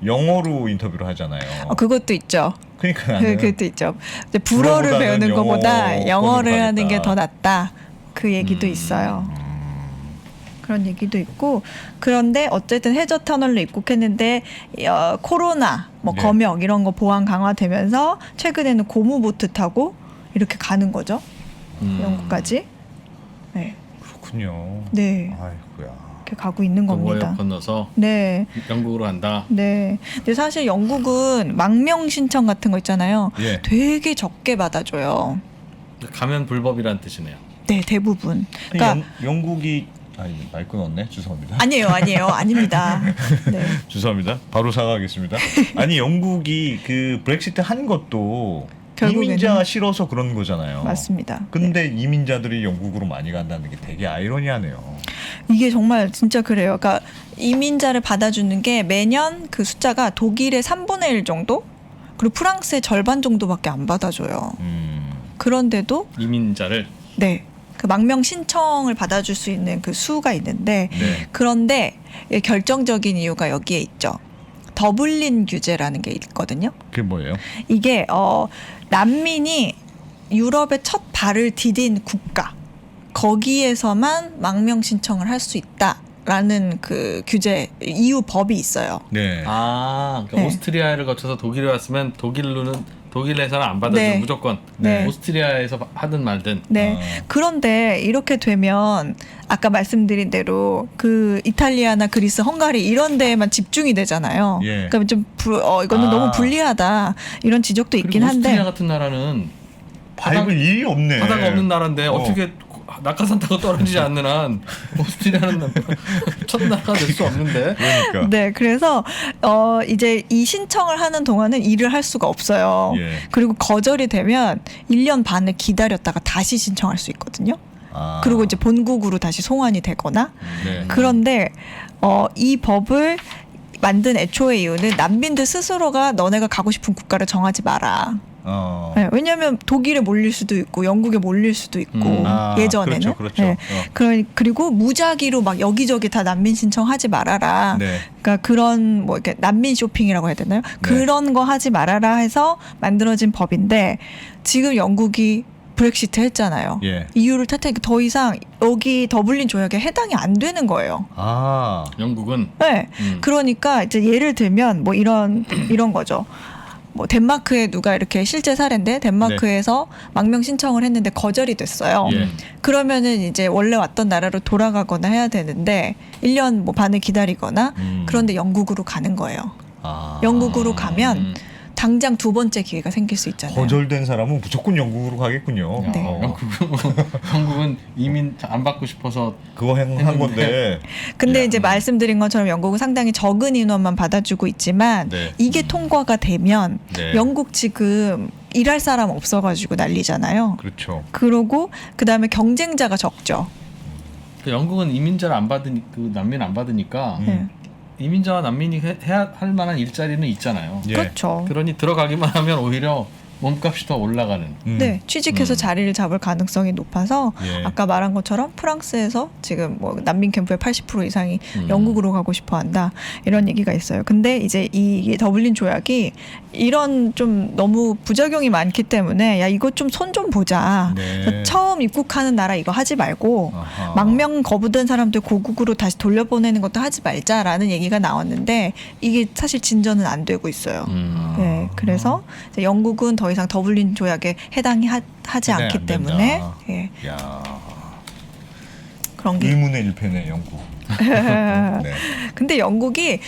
영어로 인터뷰를 하잖아요. 그것도 있죠. 그러니까 나는 그것도 있죠. 이제 불어를 불어보다는 배우는 것보다 영어를 영어권으로 하는 게 가겠다. 더 낫다. 그 얘기도 있어요. 그런 얘기도 있고 그런데 어쨌든 해저 터널로 입국했는데 코로나 뭐 네. 검역 이런 거 보안 강화되면서 최근에는 고무보트 타고 이렇게 가는 거죠. 영국까지. 네. 그렇군요. 네. 아이고야. 이렇게 가고 있는 동호역 겁니다. 건너서 네. 영국으로 간다. 네. 근데 사실 영국은 망명 신청 같은 거 있잖아요. 예. 되게 적게 받아줘요. 가면 불법이란 뜻이네요. 네, 대부분. 아니, 그러니까 영국이 말 끊었네. 죄송합니다. 아니에요, 아닙니다. 네. 죄송합니다. 바로 사과하겠습니다. 아니 영국이 그 브렉시트 한 것도 결국에는- 이민자가 싫어서 그런 거잖아요. 맞습니다. 근데 이민자들이 영국으로 많이 간다는 게 되게 아이러니하네요. 이게 정말 진짜 그래요. 그러니까 이민자를 받아주는 게 매년 그 숫자가 독일의 3분의 1 정도? 그리고 프랑스의 절반 정도밖에 안 받아줘요. 그런데도 이민자를 네. 그 망명 신청을 받아줄 수 있는 그 수가 있는데 네. 그런데 결정적인 이유가 여기에 있죠. 더블린 규제라는 게 있거든요. 그게 뭐예요? 이게 난민이 유럽에 첫 발을 디딘 국가 거기에서만 망명 신청을 할 수 있다라는 그 규제 EU 법이 있어요. 네. 그러니까 네. 오스트리아를 거쳐서 독일에 왔으면 독일에서는 안 받아주고 네. 무조건 네. 오스트리아에서 하든 말든. 네. 그런데 이렇게 되면 아까 말씀드린 대로 그 이탈리아나 그리스, 헝가리 이런 데에만 집중이 되잖아요. 예. 그러면 좀 이거는 너무 불리하다 이런 지적도 있긴 그리고 한데. 오스트리아 같은 나라는 밟을 일이 없네. 바다가 없는 나라인데 어떻게 낙하산 타고 떨어지지 않는 한 오스트리아는 첫 나라가 될 수 없는데. 그러니까. 네, 그래서 이제 이 신청을 하는 동안은 일을 할 수가 없어요. 예. 그리고 거절이 되면 1년 반을 기다렸다가 다시 신청할 수 있거든요. 그리고 이제 본국으로 다시 송환이 되거나. 네. 그런데 이 법을 만든 애초의 이유는 난민들 스스로가 너네가 가고 싶은 국가를 정하지 마라. 네, 왜냐하면 독일에 몰릴 수도 있고 영국에 몰릴 수도 있고 예전에는 그렇죠. 그리고 무작위로 막 여기저기 다 난민 신청하지 말아라. 네. 그러니까 그런 뭐 이렇게 난민 쇼핑이라고 해야 되나요? 그런 거 하지 말아라 해서 만들어진 법인데 지금 영국이 브렉시트 했잖아요. 예. 이유를 탓하니까 더 이상 여기 더블린 조약에 해당이 안 되는 거예요. 영국은 네. 그러니까 이제 예를 들면 뭐 이런 거죠. 뭐 덴마크에 누가 이렇게 실제 사례인데 덴마크에서 망명 신청을 했는데 거절이 됐어요. 예. 그러면은 이제 원래 왔던 나라로 돌아가거나 해야 되는데 1년 뭐 반을 기다리거나 그런데 영국으로 가는 거예요. 아. 영국으로 가면 당장 두 번째 기회가 생길 수 있잖아요. 거절된 사람은 무조건 영국으로 가겠군요. 야, 네. 영국은 이민 안 받고 싶어서 그거 한 건데. 근데 이제 말씀드린 것처럼 영국은 상당히 적은 인원만 받아주고 있지만 네. 이게 통과가 되면 네. 영국 지금 일할 사람 없어가지고 난리잖아요. 그렇죠. 그러고 그다음에 경쟁자가 적죠. 영국은 이민자를 안 받으니 그 난민 안 받으니까 네. 이민자와 난민이 해야 할 만한 일자리는 있잖아요. 예. 그렇죠. 그러니 들어가기만 하면 오히려 몸값이 더 올라가는. 네, 취직해서 자리를 잡을 가능성이 높아서 예. 아까 말한 것처럼 프랑스에서 지금 뭐 난민 캠프의 80% 이상이 영국으로 가고 싶어 한다. 이런 얘기가 있어요. 근데 이제 이 더블린 조약이 이런 좀 너무 부작용이 많기 때문에 야, 이거 좀 손 좀 보자. 네. 그래서 처음 입국하는 나라 이거 하지 말고 아하. 망명 거부된 사람들 고국으로 다시 돌려보내는 것도 하지 말자라는 얘기가 나왔는데 이게 사실 진전은 안 되고 있어요. 네, 그래서 이제 영국은 더 이상 더블린 조약에 해당이 하지 해당이 않기 안 때문에 된다. 예, 야. 그런 게. 의문의 일패네 영국. 네. 근데 영국이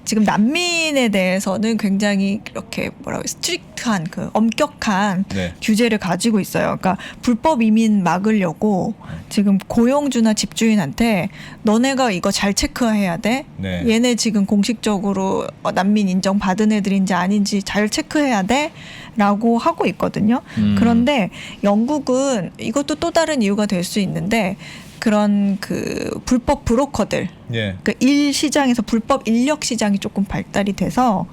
지금 난민에 대해서는 굉장히 이렇게 뭐라고 스트릭트한 그 엄격한 네. 규제를 가지고 있어요. 그러니까 불법 이민 막으려고 지금 고용주나 집주인한테 너네가 이거 잘 체크해야 돼. 네. 얘네 지금 공식적으로 난민 인정 받은 애들인지 아닌지 잘 체크해야 돼. 라고 하고 있거든요. 그런데 영국은 이것도 또 다른 이유가 될 수 있는데 그런 그 불법 브로커들, 예. 그 일 시장에서 불법 인력 시장이 조금 발달이 돼서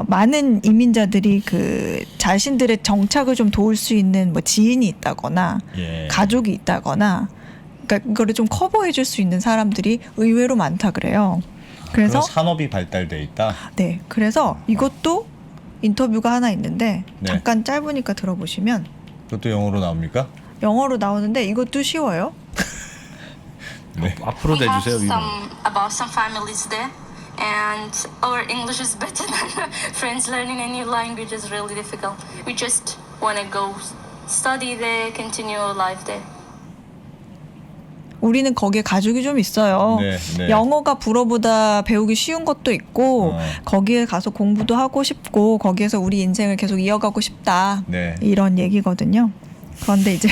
많은 이민자들이 그 자신들의 정착을 좀 도울 수 있는 뭐 지인이 있다거나 예. 가족이 있다거나 그러니까 이거를 좀 커버해 줄 수 있는 사람들이 의외로 많다 그래요. 그래서 그런 산업이 발달돼 있다. 네, 그래서 이것도 인터뷰가 하나 있는데 네. 잠깐 짧으니까 들어보시면 그것도 영어로 나옵니까? 영어로 나오는데 이것도 쉬워요. 네. 앞으로 We have 내주세요. 위로. about some families there, and our English is better than French. Learning a new language is really difficult. We just want to go study there, continue our life there. 우리는 거기에 가족이 좀 있어요. 네, 네. 영어가 불어보다 배우기 쉬운 것도 있고 어. 거기에 가서 공부도 하고 싶고 거기에서 우리 인생을 계속 이어가고 싶다. 네. 이런 얘기거든요. 그런데 이제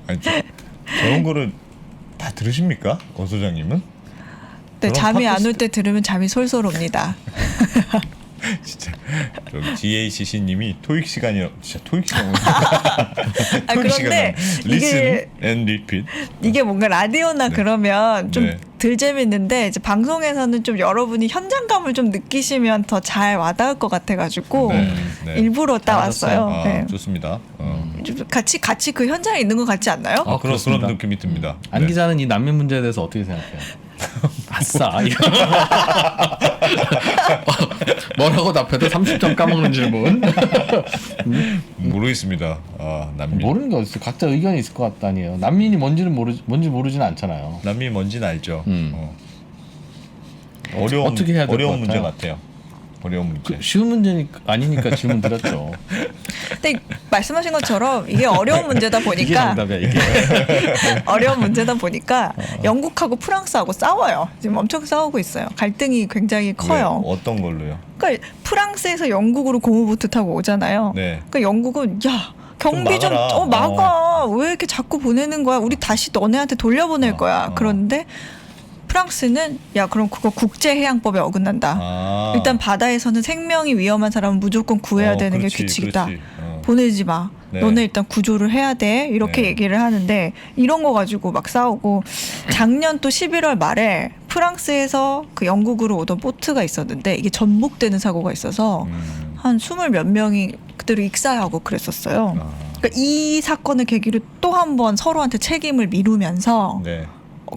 아니, 저런 거를 다 들으십니까? 권 소장님은? 네, 그럼 잠이 안 올 팟캐스트- 때 들으면 잠이 솔솔 옵니다. 진짜 그럼 GACC님이 토익 시간이 진짜 토익 시간 그런데 listen and repeat. 이게 뭔가 라디오나 그러면 좀 네. 덜 재밌는데 이제 방송에서는 좀 여러분이 현장감을 좀 느끼시면 더 잘 와닿을 것 같아가지고 네, 네. 일부러 따왔어요. 아, 네. 좋습니다. 좀 같이 그 현장에 있는 것 같지 않나요? 아, 그런 그렇습니다. 느낌이 듭니다. 안 네. 기자는 이 난민 문제에 대해서 어떻게 생각해요? 아싸. 이거. 뭐라고 답해도 30점 까먹는 질문. 모르겠습니다. 아, 난민. 모르는 게 어딨어. 각자 의견이 있을 것 같다니에요. 난민이 뭔지 모르지는 않잖아요. 난민이 뭔지는 알죠. 음. 어려운 어떻게 해야 될것 어려운 문제 같아요? 같아요. 어려운 문제. 쉬운 문제니까 아니니까 질문 드렸죠. 근데 말씀하신 것처럼 이게 어려운 문제다 이게 보니까 정답이야. 이게. 어려운 문제다 보니까 영국하고 프랑스하고 싸워요. 지금 엄청 싸우고 있어요. 갈등이 굉장히 커요. 왜? 어떤 걸로요? 그러니까 프랑스에서 영국으로 고무보트 타고 오잖아요. 네. 그러니까 영국은 야 경비 좀 막아라. 막아. 왜 이렇게 자꾸 보내는 거야? 우리 다시 너네한테 돌려보낼 거야. 그런데 프랑스는 야 그럼 그거 국제해양법에 어긋난다. 아. 일단 바다에서는 생명이 위험한 사람은 무조건 구해야 되는 그렇지, 게 규칙이다. 그렇지. 보내지 마. 네. 너네 일단 구조를 해야 돼. 이렇게 네. 얘기를 하는데 이런 거 가지고 막 싸우고 작년 또 11월 말에 프랑스에서 그 영국으로 오던 보트가 있었는데 이게 전복되는 사고가 있어서 한 20 몇 명이 그대로 익사하고 그랬었어요. 그러니까 이 사건을 계기로 또 한 번 서로한테 책임을 미루면서 네.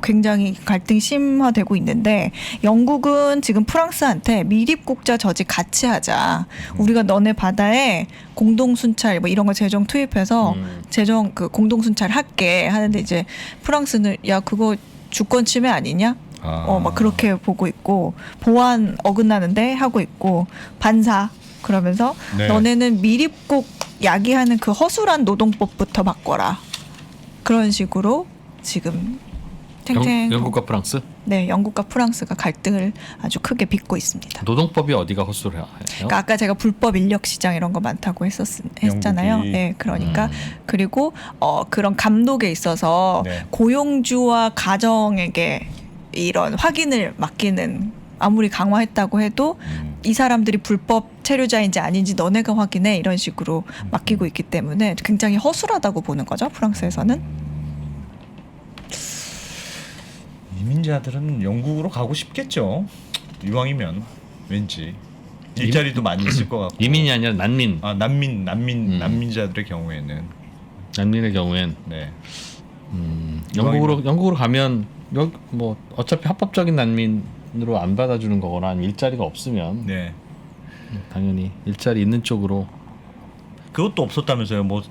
굉장히 갈등이 심화되고 있는데 영국은 지금 프랑스한테 미립국자 저지 같이 하자. 우리가 너네 바다에 공동 순찰 뭐 이런 거 재정 투입해서 재정 그 공동 순찰 할게 하는데 이제 프랑스는 야 그거 주권 침해 아니냐? 아. 막 그렇게 보고 있고 보안 어긋나는데 하고 있고 반사 그러면서 네. 너네는 미립국 야기하는 그 허술한 노동법부터 바꿔라. 그런 식으로 지금 탱탱 영국과 프랑스 네, 영국과 프랑스가 갈등을 아주 크게 빚고 있습니다. 노동법이 어디가 허술해요? 그러니까 아까 제가 불법 인력 시장 이런 거 많다고 했잖아요. 영국이. 네, 그러니까 그리고 그런 감독에 있어서 네. 고용주와 가정에게 이런 확인을 맡기는 아무리 강화했다고 해도 이 사람들이 불법 체류자인지 아닌지 너네가 확인해 이런 식으로 맡기고 있기 때문에 굉장히 허술하다고 보는 거죠. 프랑스에서는. 이민자들은 영국으로 가고 싶겠죠. 이왕이면 왠지 일자리도 많이 있을 것 같고. 이민이 아니라 난민. 아 난민자들의 경우에는 난민의 경우엔 네. 영국으로 가면 뭐 어차피 합법적인 난민으로 안 받아주는 거거나 아니면 일자리가 없으면 네. 당연히 일자리 있는 쪽으로. 그것도 없었다면서요. 뭐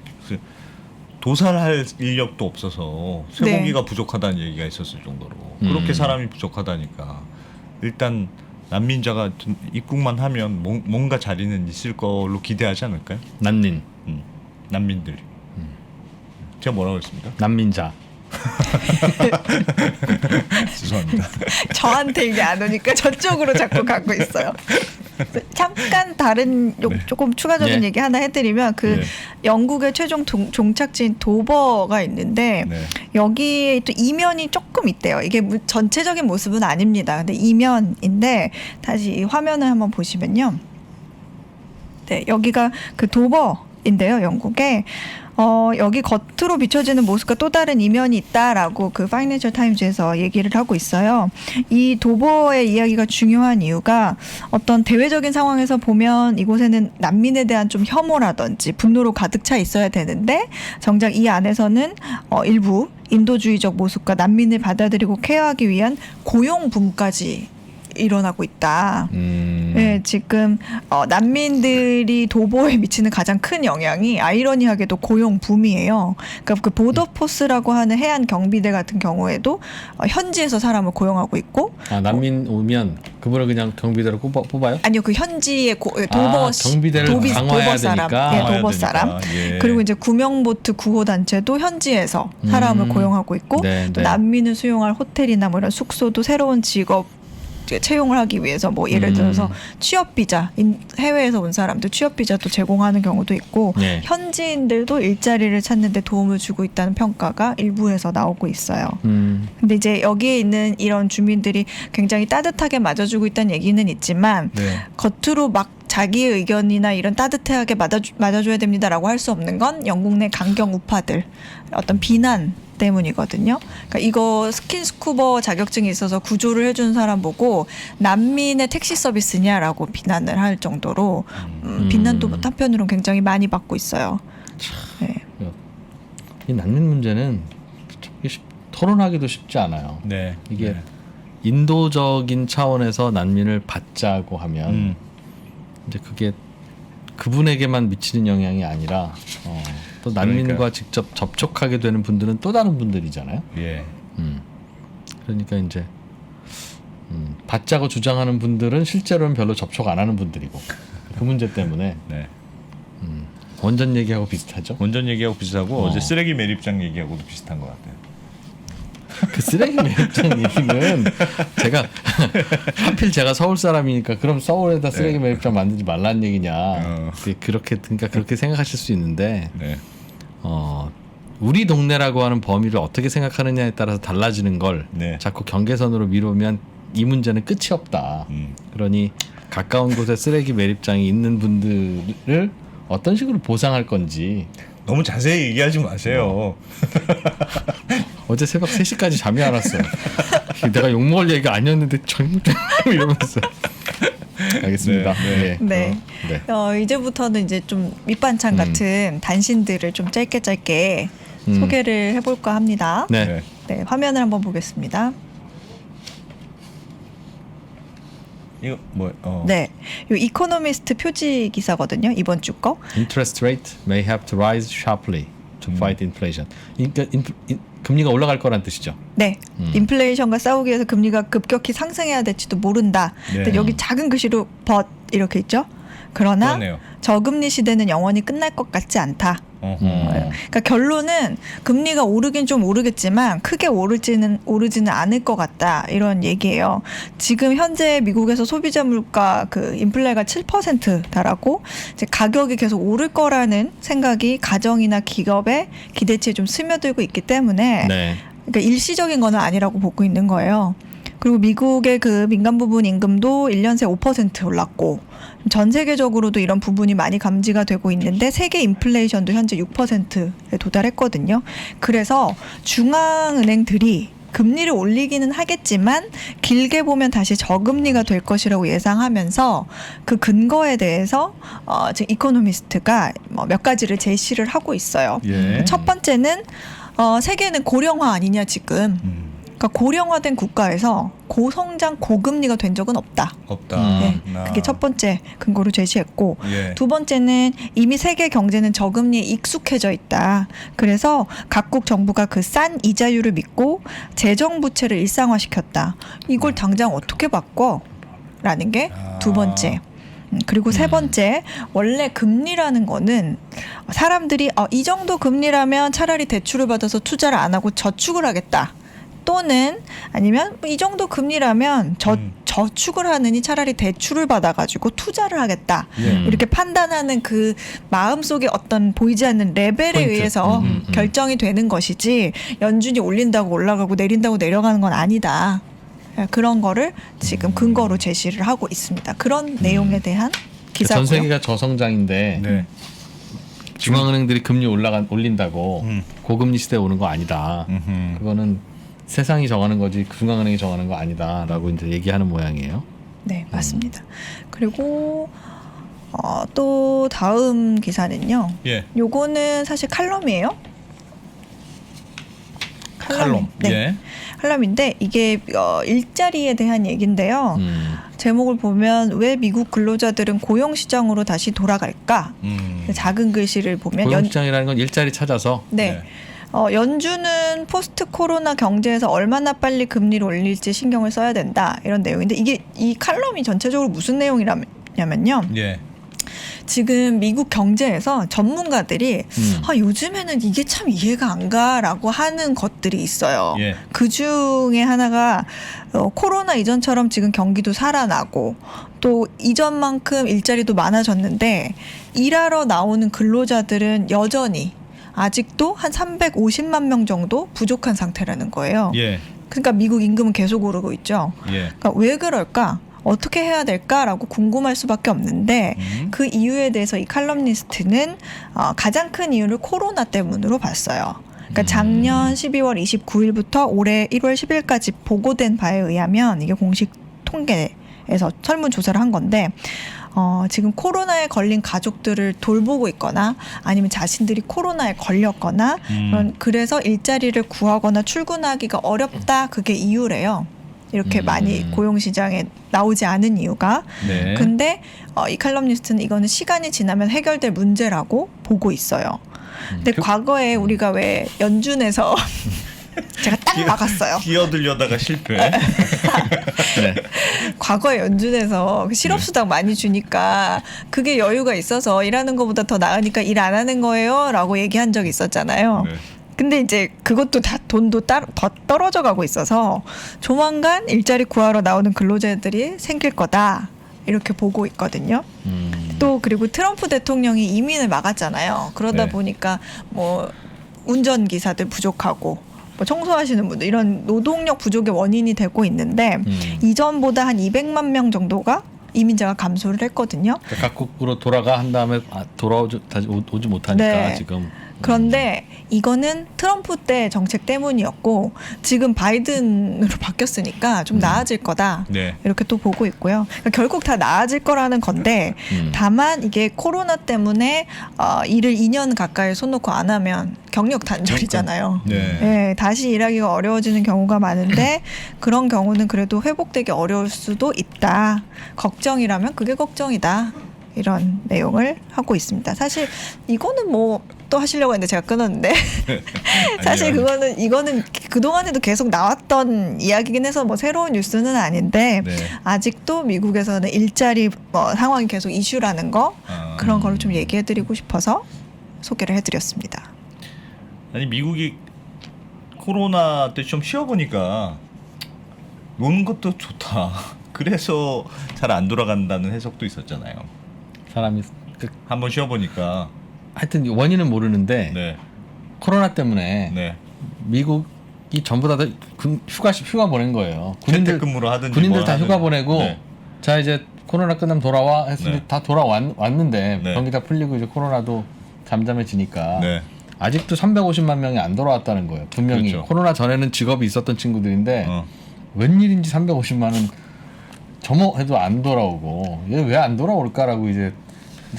도살할 인력도 없어서 쇠고기가 부족하다는 얘기가 있었을 정도로 그렇게 사람이 부족하다니까 일단 난민자가 입국만 하면 뭔가 자리는 있을 걸로 기대하지 않을까요? 난민. 난민들. 제가 뭐라고 했습니까? 난민자. 죄송합니다. 저한테 이게 안 오니까 저쪽으로 자꾸 가고 있어요. 잠깐 다른 조금 추가적인 네. 얘기 하나 해드리면 그 네. 영국의 최종 종착지인 도버가 있는데 네. 여기에 또 이면이 조금 있대요. 이게 전체적인 모습은 아닙니다. 근데 이면인데 다시 이 화면을 한번 보시면요. 네, 여기가 그 도버인데요, 영국에. 여기 겉으로 비춰지는 모습과 또 다른 이면이 있다라고 그 파이낸셜 타임즈에서 얘기를 하고 있어요. 이 도버의 이야기가 중요한 이유가 어떤 대외적인 상황에서 보면 이곳에는 난민에 대한 좀 혐오라든지 분노로 가득 차 있어야 되는데 정작 이 안에서는 일부 인도주의적 모습과 난민을 받아들이고 케어하기 위한 고용붐까지 일어나고 있다. 네, 지금 난민들이 도보에 미치는 가장 큰 영향이 아이러니하게도 고용붐이에요. 그러니까 그 보더포스라고 하는 해안 경비대 같은 경우에도 현지에서 사람을 고용하고 있고. 난민 오면 그분을 그냥 경비대로 뽑아요? 아니요, 그 현지의 경비대를 강화해야 사람, 되니까. 네, 도버 사람. 예. 그리고 이제 구명보트 구호 단체도 현지에서 사람을 고용하고 있고, 네, 또 네. 난민을 수용할 호텔이나 뭐 이런 숙소도 새로운 직업 채용을 하기 위해서 뭐 예를 들어서 취업 비자, 해외에서 온 사람들 취업 비자도 제공하는 경우도 있고 네. 현지인들도 일자리를 찾는 데 도움을 주고 있다는 평가가 일부에서 나오고 있어요. 근데 이제 여기에 있는 이런 주민들이 굉장히 따뜻하게 맞아주고 있다는 얘기는 있지만 네. 겉으로 막 자기의 의견이나 이런 따뜻하게 맞아줘야 됩니다라고 할 수 없는 건 영국 내 강경 우파들 어떤 비난 때문이거든요. 그러니까 이거 스킨스쿠버 자격증이 있어서 구조를 해주는 사람 보고 난민의 택시 서비스냐라고 비난을 할 정도로 비난도 한편으로는 굉장히 많이 받고 있어요. 네. 이 난민 문제는 토론하기도 쉽지 않아요. 네. 이게 네. 인도적인 차원에서 난민을 받자고 하면 이제 그게 그분에게만 미치는 영향이 아니라 또 난민과 그러니까요. 직접 접촉하게 되는 분들은 또 다른 분들이잖아요. 예. 그러니까 이제 받자고 주장하는 분들은 실제로는 별로 접촉 안 하는 분들이고 그 문제 때문에 네. 원전 얘기하고 비슷하죠. 원전 얘기하고 비슷하고 어제 쓰레기 매립장 얘기하고도 비슷한 것 같아요. 그 쓰레기 매립장 얘기는 제가 하필 제가 서울 사람이니까 그럼 서울에다 쓰레기 매립장 만들지 말라는 얘기냐 그렇게 생각하실 수 있는데 네. 우리 동네라고 하는 범위를 어떻게 생각하느냐에 따라서 달라지는 걸 네. 자꾸 경계선으로 미루면 이 문제는 끝이 없다. 그러니 가까운 곳에 쓰레기 매립장이 있는 분들을 어떤 식으로 보상할 건지 너무 자세히 얘기하지 마세요. 어제 새벽 3시까지 잠이 안 왔어요. 내가 욕먹을 얘기가 아니었는데 잘못 이러면서. 알겠습니다. 네, 네. 네. 이제부터는 이제 좀 밑반찬 같은 단신들을 좀 짧게 소개를 해볼까 합니다. 네. 네. 네, 화면을 한번 보겠습니다. 이거 뭐 네, 이 이코노미스트 표지 기사거든요. 이번 주 거. Interest rate may have to rise sharply to fight inflation. 그러니까 금리가 올라갈 거란 뜻이죠. 네, 인플레이션과 싸우기 위해서 금리가 급격히 상승해야 될지도 모른다. 네. 근데 여기 작은 글씨로 but 이렇게 있죠. 그러나 그러네요. 저금리 시대는 영원히 끝날 것 같지 않다. 그러니까 결론은 금리가 오르긴 좀 오르겠지만 크게 오르지는 않을 것 같다 이런 얘기예요. 지금 현재 미국에서 소비자 물가 그 인플레가 7% 달하고 이제 가격이 계속 오를 거라는 생각이 가정이나 기업의 기대치에 좀 스며들고 있기 때문에 네. 그러니까 일시적인 건 아니라고 보고 있는 거예요. 그리고 미국의 그 민간 부분 임금도 1년 새 5% 올랐고 전 세계적으로도 이런 부분이 많이 감지가 되고 있는데 세계 인플레이션도 현재 6%에 도달했거든요. 그래서 중앙은행들이 금리를 올리기는 하겠지만 길게 보면 다시 저금리가 될 것이라고 예상하면서 그 근거에 대해서 지금 이코노미스트가 몇 가지를 제시를 하고 있어요. 예. 첫 번째는 세계는 고령화 아니냐 지금. 그러니까 고령화된 국가에서 고성장 고금리가 된 적은 없다. 네, 그게 첫 번째 근거로 제시했고 예. 두 번째는 이미 세계 경제는 저금리에 익숙해져 있다. 그래서 각국 정부가 그 싼 이자율을 믿고 재정 부채를 일상화시켰다. 이걸 당장 어떻게 바꿔? 라는 게 두 번째. 그리고 세 번째, 원래 금리라는 거는 사람들이 이 정도 금리라면 차라리 대출을 받아서 투자를 안 하고 저축을 하겠다. 또는 아니면 이 정도 금리라면 저축을 하느니 차라리 대출을 받아가지고 투자를 하겠다. 이렇게 판단하는 그 마음속에 어떤 보이지 않는 레벨에 포인트. 의해서 결정이 되는 것이지 연준이 올린다고 올라가고 내린다고 내려가는 건 아니다. 그런 거를 지금 근거로 제시를 하고 있습니다. 그런 내용에 대한 기사고요. 전 세계가 저성장인데 네. 중앙은행들이 금리 올린다고 고금리 시대에 오는 거 아니다. 그거는 세상이 정하는 거지 중앙은행이 정하는 거 아니다라고 이제 얘기하는 모양이에요. 네, 맞습니다. 그리고 또 다음 기사는요. 예. 요거는 사실 칼럼이에요. 칼럼. 네. 예. 칼럼인데 이게 일자리에 대한 얘기인데요. 제목을 보면 왜 미국 근로자들은 고용 시장으로 다시 돌아갈까? 작은 글씨를 보면 고용 시장이라는 건 일자리 찾아서. 네. 연준은 포스트 코로나 경제에서 얼마나 빨리 금리를 올릴지 신경을 써야 된다 이런 내용인데 이게 이 칼럼이 전체적으로 무슨 내용이냐면요. 예. 지금 미국 경제에서 전문가들이 요즘에는 이게 참 이해가 안 가라고 하는 것들이 있어요. 예. 그 중에 하나가 코로나 이전처럼 지금 경기도 살아나고 또 이전만큼 일자리도 많아졌는데 일하러 나오는 근로자들은 여전히 아직도 한 350만 명 정도 부족한 상태라는 거예요. 예. 그러니까 미국 임금은 계속 오르고 있죠. 예. 그러니까 왜 그럴까? 어떻게 해야 될까라고 궁금할 수밖에 없는데 그 이유에 대해서 이 칼럼니스트는 가장 큰 이유를 코로나 때문으로 봤어요. 그러니까 작년 12월 29일부터 올해 1월 10일까지 보고된 바에 의하면 이게 공식 통계에서 설문조사를 한 건데 지금 코로나에 걸린 가족들을 돌보고 있거나 아니면 자신들이 코로나에 걸렸거나 그래서 일자리를 구하거나 출근하기가 어렵다. 그게 이유래요. 이렇게 많이 고용시장에 나오지 않은 이유가. 네. 근데 이 칼럼니스트는 이거는 시간이 지나면 해결될 문제라고 보고 있어요. 근데 과거에 우리가 왜 연준에서 제가 딱 막았어요. 끼어들려다가 실패. 네. 과거에 연준에서 실업수당 많이 주니까 그게 여유가 있어서 일하는 것보다 더 나으니까 일 안 하는 거예요 라고 얘기한 적이 있었잖아요. 네. 근데 이제 그것도 다 돈도 더 떨어져 가고 있어서 조만간 일자리 구하러 나오는 근로자들이 생길 거다. 이렇게 보고 있거든요. 또 그리고 트럼프 대통령이 이민을 막았잖아요. 그러다 네. 보니까 뭐 운전기사들 부족하고 뭐 청소하시는 분들 이런 노동력 부족의 원인이 되고 있는데 이전보다 한 200만 명 정도가 이민자가 감소를 했거든요. 그러니까 각국으로 돌아가 한 다음에 다시 오지 못하니까 네. 지금. 그런데 이거는 트럼프 때 정책 때문이었고 지금 바이든으로 바뀌었으니까 좀 나아질 거다. 네. 이렇게 또 보고 있고요. 그러니까 결국 다 나아질 거라는 건데 다만 이게 코로나 때문에 일을 2년 가까이 손 놓고 안 하면 경력 단절이잖아요. 네. 네, 다시 일하기가 어려워지는 경우가 많은데 그런 경우는 그래도 회복되기 어려울 수도 있다. 걱정이라면 그게 걱정이다. 이런 내용을 하고 있습니다. 사실 이거는 뭐 또 하시려고 했는데 제가 끊었는데 사실 이거는 그동안에도 계속 나왔던 이야기긴 해서 뭐 새로운 뉴스는 아닌데 네. 아직도 미국에서는 일자리 상황이 계속 이슈라는 거 그런 거를 좀 얘기해드리고 싶어서 소개를 해드렸습니다. 아니 미국이 코로나 때 좀 쉬어보니까 노는 것도 좋다. 그래서 잘 안 돌아간다는 해석도 있었잖아요. 사람이 한번 쉬어보니까. 하여튼 원인은 모르는데 네. 코로나 때문에 네. 미국이 전부 다 휴가 보낸 거예요. 군인들 재택근무로 하든지 군인들 뭘 다 휴가 하든지. 보내고 네. 자 이제 코로나 끝나면 돌아와 했으니 네. 다 돌아왔는데 네. 경기 다 풀리고 이제 코로나도 잠잠해지니까 네. 아직도 350만 명이 안 돌아왔다는 거예요. 분명히 그렇죠. 코로나 전에는 직업이 있었던 친구들인데 어. 웬일인지 350만은 점호해도 안 돌아오고 얘 왜 안 돌아올까라고 이제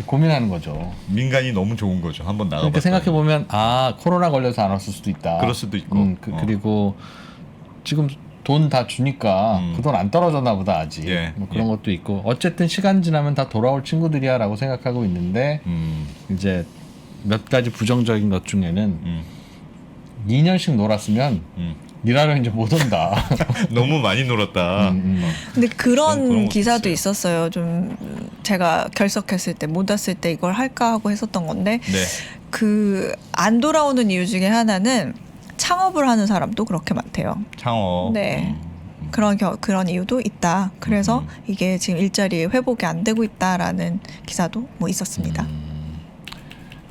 고민하는 거죠. 민간이 너무 좋은 거죠. 한번 나가봤다. 그러니까 생각해 보면 아 코로나 걸려서 안 왔을 수도 있다. 그럴 수도 있고. 그리고 지금 돈 다 주니까 그 돈 안 떨어졌나 보다 아직. 예, 뭐 그런 예. 것도 있고 어쨌든 시간 지나면 다 돌아올 친구들이야라고 생각하고 있는데 이제 몇 가지 부정적인 것 중에는 2년씩 놀았으면 일하러 이제 못 온다. 너무 많이 놀았다. 근데 그런 그런 것도 기사도 있어요. 있었어요. 좀 제가 결석했을 때 못 왔을 때 이걸 할까 하고 했었던 건데 네. 그 안 돌아오는 이유 중에 하나는 창업을 하는 사람도 그렇게 많대요. 창업. 네. 그런 이유도 있다. 그래서 이게 지금 일자리 회복이 안 되고 있다라는 기사도 뭐 있었습니다.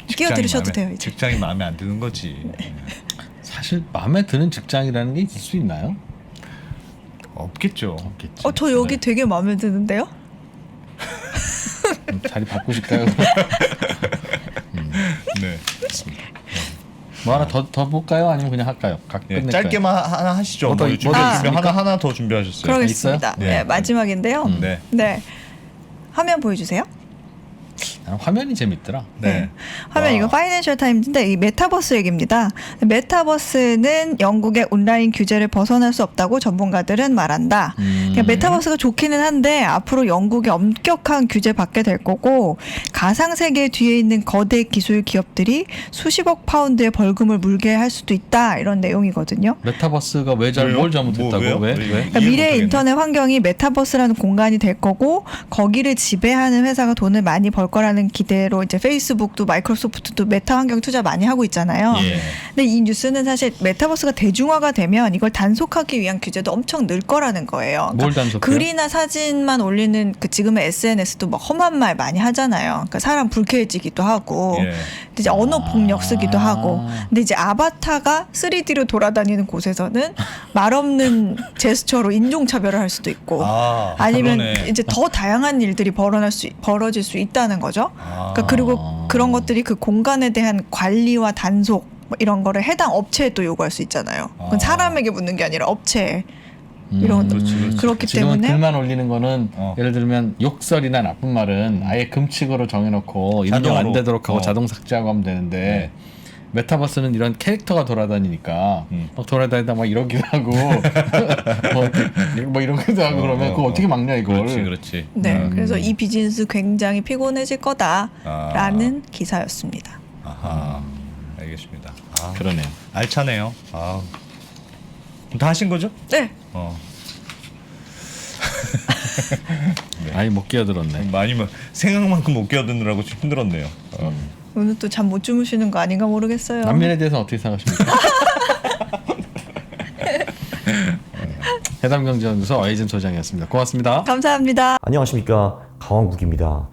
끼어들으셔도 돼요. 이제. 직장이 마음에 안 드는 거지. 사실 마음에 드는 직장이라는 게 있을 수 있나요? 없겠죠. 없겠지. 저 여기 네. 되게 마음에 드는데요. 자리 바꾸실까요? 네. 뭐 하나 더 볼까요? 아니면 그냥 할까요? 네, 끝낼까요? 짧게만 하나 하시죠. 뭐 더 뭐 준비 있습니까? 하나 더 준비하셨어요. 그러겠습니다. 있어요? 네, 네. 마지막인데요. 네. 네. 화면 보여주세요. 나는 화면이 재밌더라. 네. 화면 와. 이거 파이낸셜 타임즈인데 이 메타버스 얘기입니다. 메타버스는 영국의 온라인 규제를 벗어날 수 없다고 전문가들은 말한다. 그러니까 메타버스가 좋기는 한데 앞으로 영국의 엄격한 규제 받게 될 거고 가상 세계 뒤에 있는 거대 기술 기업들이 수십억 파운드의 벌금을 물게 할 수도 있다. 이런 내용이거든요. 메타버스가 뭘 왜요? 잘못했다고? 뭐, 왜요? 왜? 왜? 왜? 그러니까 이해 미래의 못하겠네. 인터넷 환경이 메타버스라는 공간이 될 거고 거기를 지배하는 회사가 돈을 많이 벌 거라는 기대로 이제 페이스북도 마이크로소프트도 메타 환경 투자 많이 하고 있잖아요. 예. 근데 이 뉴스는 사실 메타버스가 대중화가 되면 이걸 단속하기 위한 규제도 엄청 늘 거라는 거예요. 뭘 단속해요? 글이나 사진만 올리는 그 지금의 SNS도 막 험한 말 많이 하잖아요. 그러니까 사람 불쾌해지기도 하고 예. 근데 이제 언어 폭력 쓰기도 아. 하고 근데 이제 아바타가 3D로 돌아다니는 곳에서는 말 없는 제스처로 인종차별을 할 수도 있고 아니면 그러네. 이제 더 다양한 일들이 벌어질 수 있다는 거죠. 그러니까 그리고 그런 것들이 그 공간에 대한 관리와 단속 뭐 이런 거를 해당 업체에 또 요구할 수 있잖아요. 그건 사람에게 묻는 게 아니라 업체에 이런 그렇기 지금은 때문에 글만 올리는 거는 어. 예를 들면 욕설이나 나쁜 말은 아예 금칙으로 정해놓고 인정 안 자동으로. 되도록 하고 어. 자동 삭제하고 하면 되는데 메타버스는 이런 캐릭터가 돌아다니니까 막 돌아다니다 막 이러기도 하고 뭐 이러기도 하고 그러면 그거 어떻게 막냐 이걸. 그렇지. 네, 그래서 이 비즈니스 굉장히 피곤해질 거다라는 기사였습니다. 아하. 알겠습니다. 아, 그러네요. 알차네요. 아. 다 하신 거죠? 네, 아니 못 끼어들었네. 많이 생각만큼 못 끼어드느라고 좀 힘들었네요. 오늘 또 잠 못 주무시는 거 아닌가 모르겠어요. 난민에 대해서 어떻게 생각하십니까? 해담경제연구소 어이진 소장이었습니다. 고맙습니다. 감사합니다. 안녕하십니까, 강원국입니다.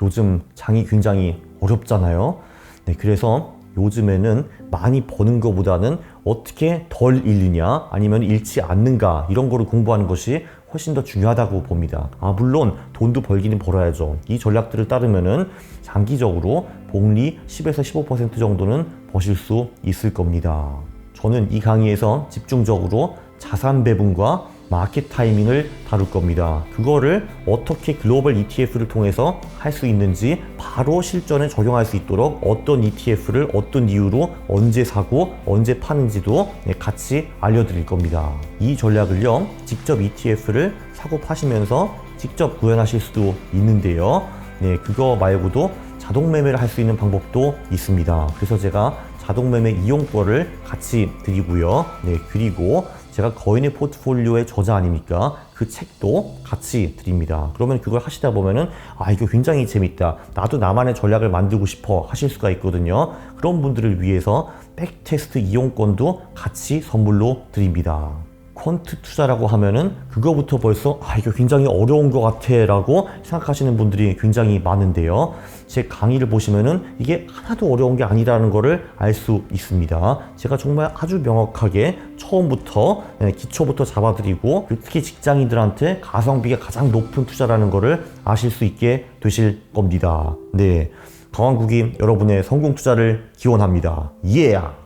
요즘 장이 굉장히 어렵잖아요. 네, 그래서 요즘에는 많이 버는 것보다는 어떻게 덜 잃느냐 아니면 잃지 않는가 이런 거를 공부하는 것이 훨씬 더 중요하다고 봅니다. 물론 돈도 벌기는 벌어야죠. 이 전략들을 따르면은 장기적으로 복리 10에서 15% 정도는 버실 수 있을 겁니다. 저는 이 강의에서 집중적으로 자산 배분과 마켓 타이밍을 다룰 겁니다. 그거를 어떻게 글로벌 ETF를 통해서 할 수 있는지 바로 실전에 적용할 수 있도록 어떤 ETF를 어떤 이유로 언제 사고 언제 파는지도 같이 알려드릴 겁니다. 이 전략을요, 직접 ETF를 사고 파시면서 직접 구현하실 수도 있는데요. 네, 그거 말고도 자동 매매를 할 수 있는 방법도 있습니다. 그래서 제가 자동 매매 이용권을 같이 드리고요. 네, 그리고 제가 거인의 포트폴리오의 저자 아닙니까? 그 책도 같이 드립니다. 그러면 그걸 하시다 보면은 아, 이거 굉장히 재밌다. 나도 나만의 전략을 만들고 싶어 하실 수가 있거든요. 그런 분들을 위해서 백테스트 이용권도 같이 선물로 드립니다. 퀀트 투자라고 하면은 그거부터 벌써 아, 이거 굉장히 어려운 것 같아 라고 생각하시는 분들이 굉장히 많은데요. 제 강의를 보시면은 이게 하나도 어려운 게 아니라는 거를 알 수 있습니다. 제가 정말 아주 명확하게 처음부터 기초부터 잡아드리고 특히 직장인들한테 가성비가 가장 높은 투자라는 거를 아실 수 있게 되실 겁니다. 네, 강왕국이 여러분의 성공 투자를 기원합니다. Yeah!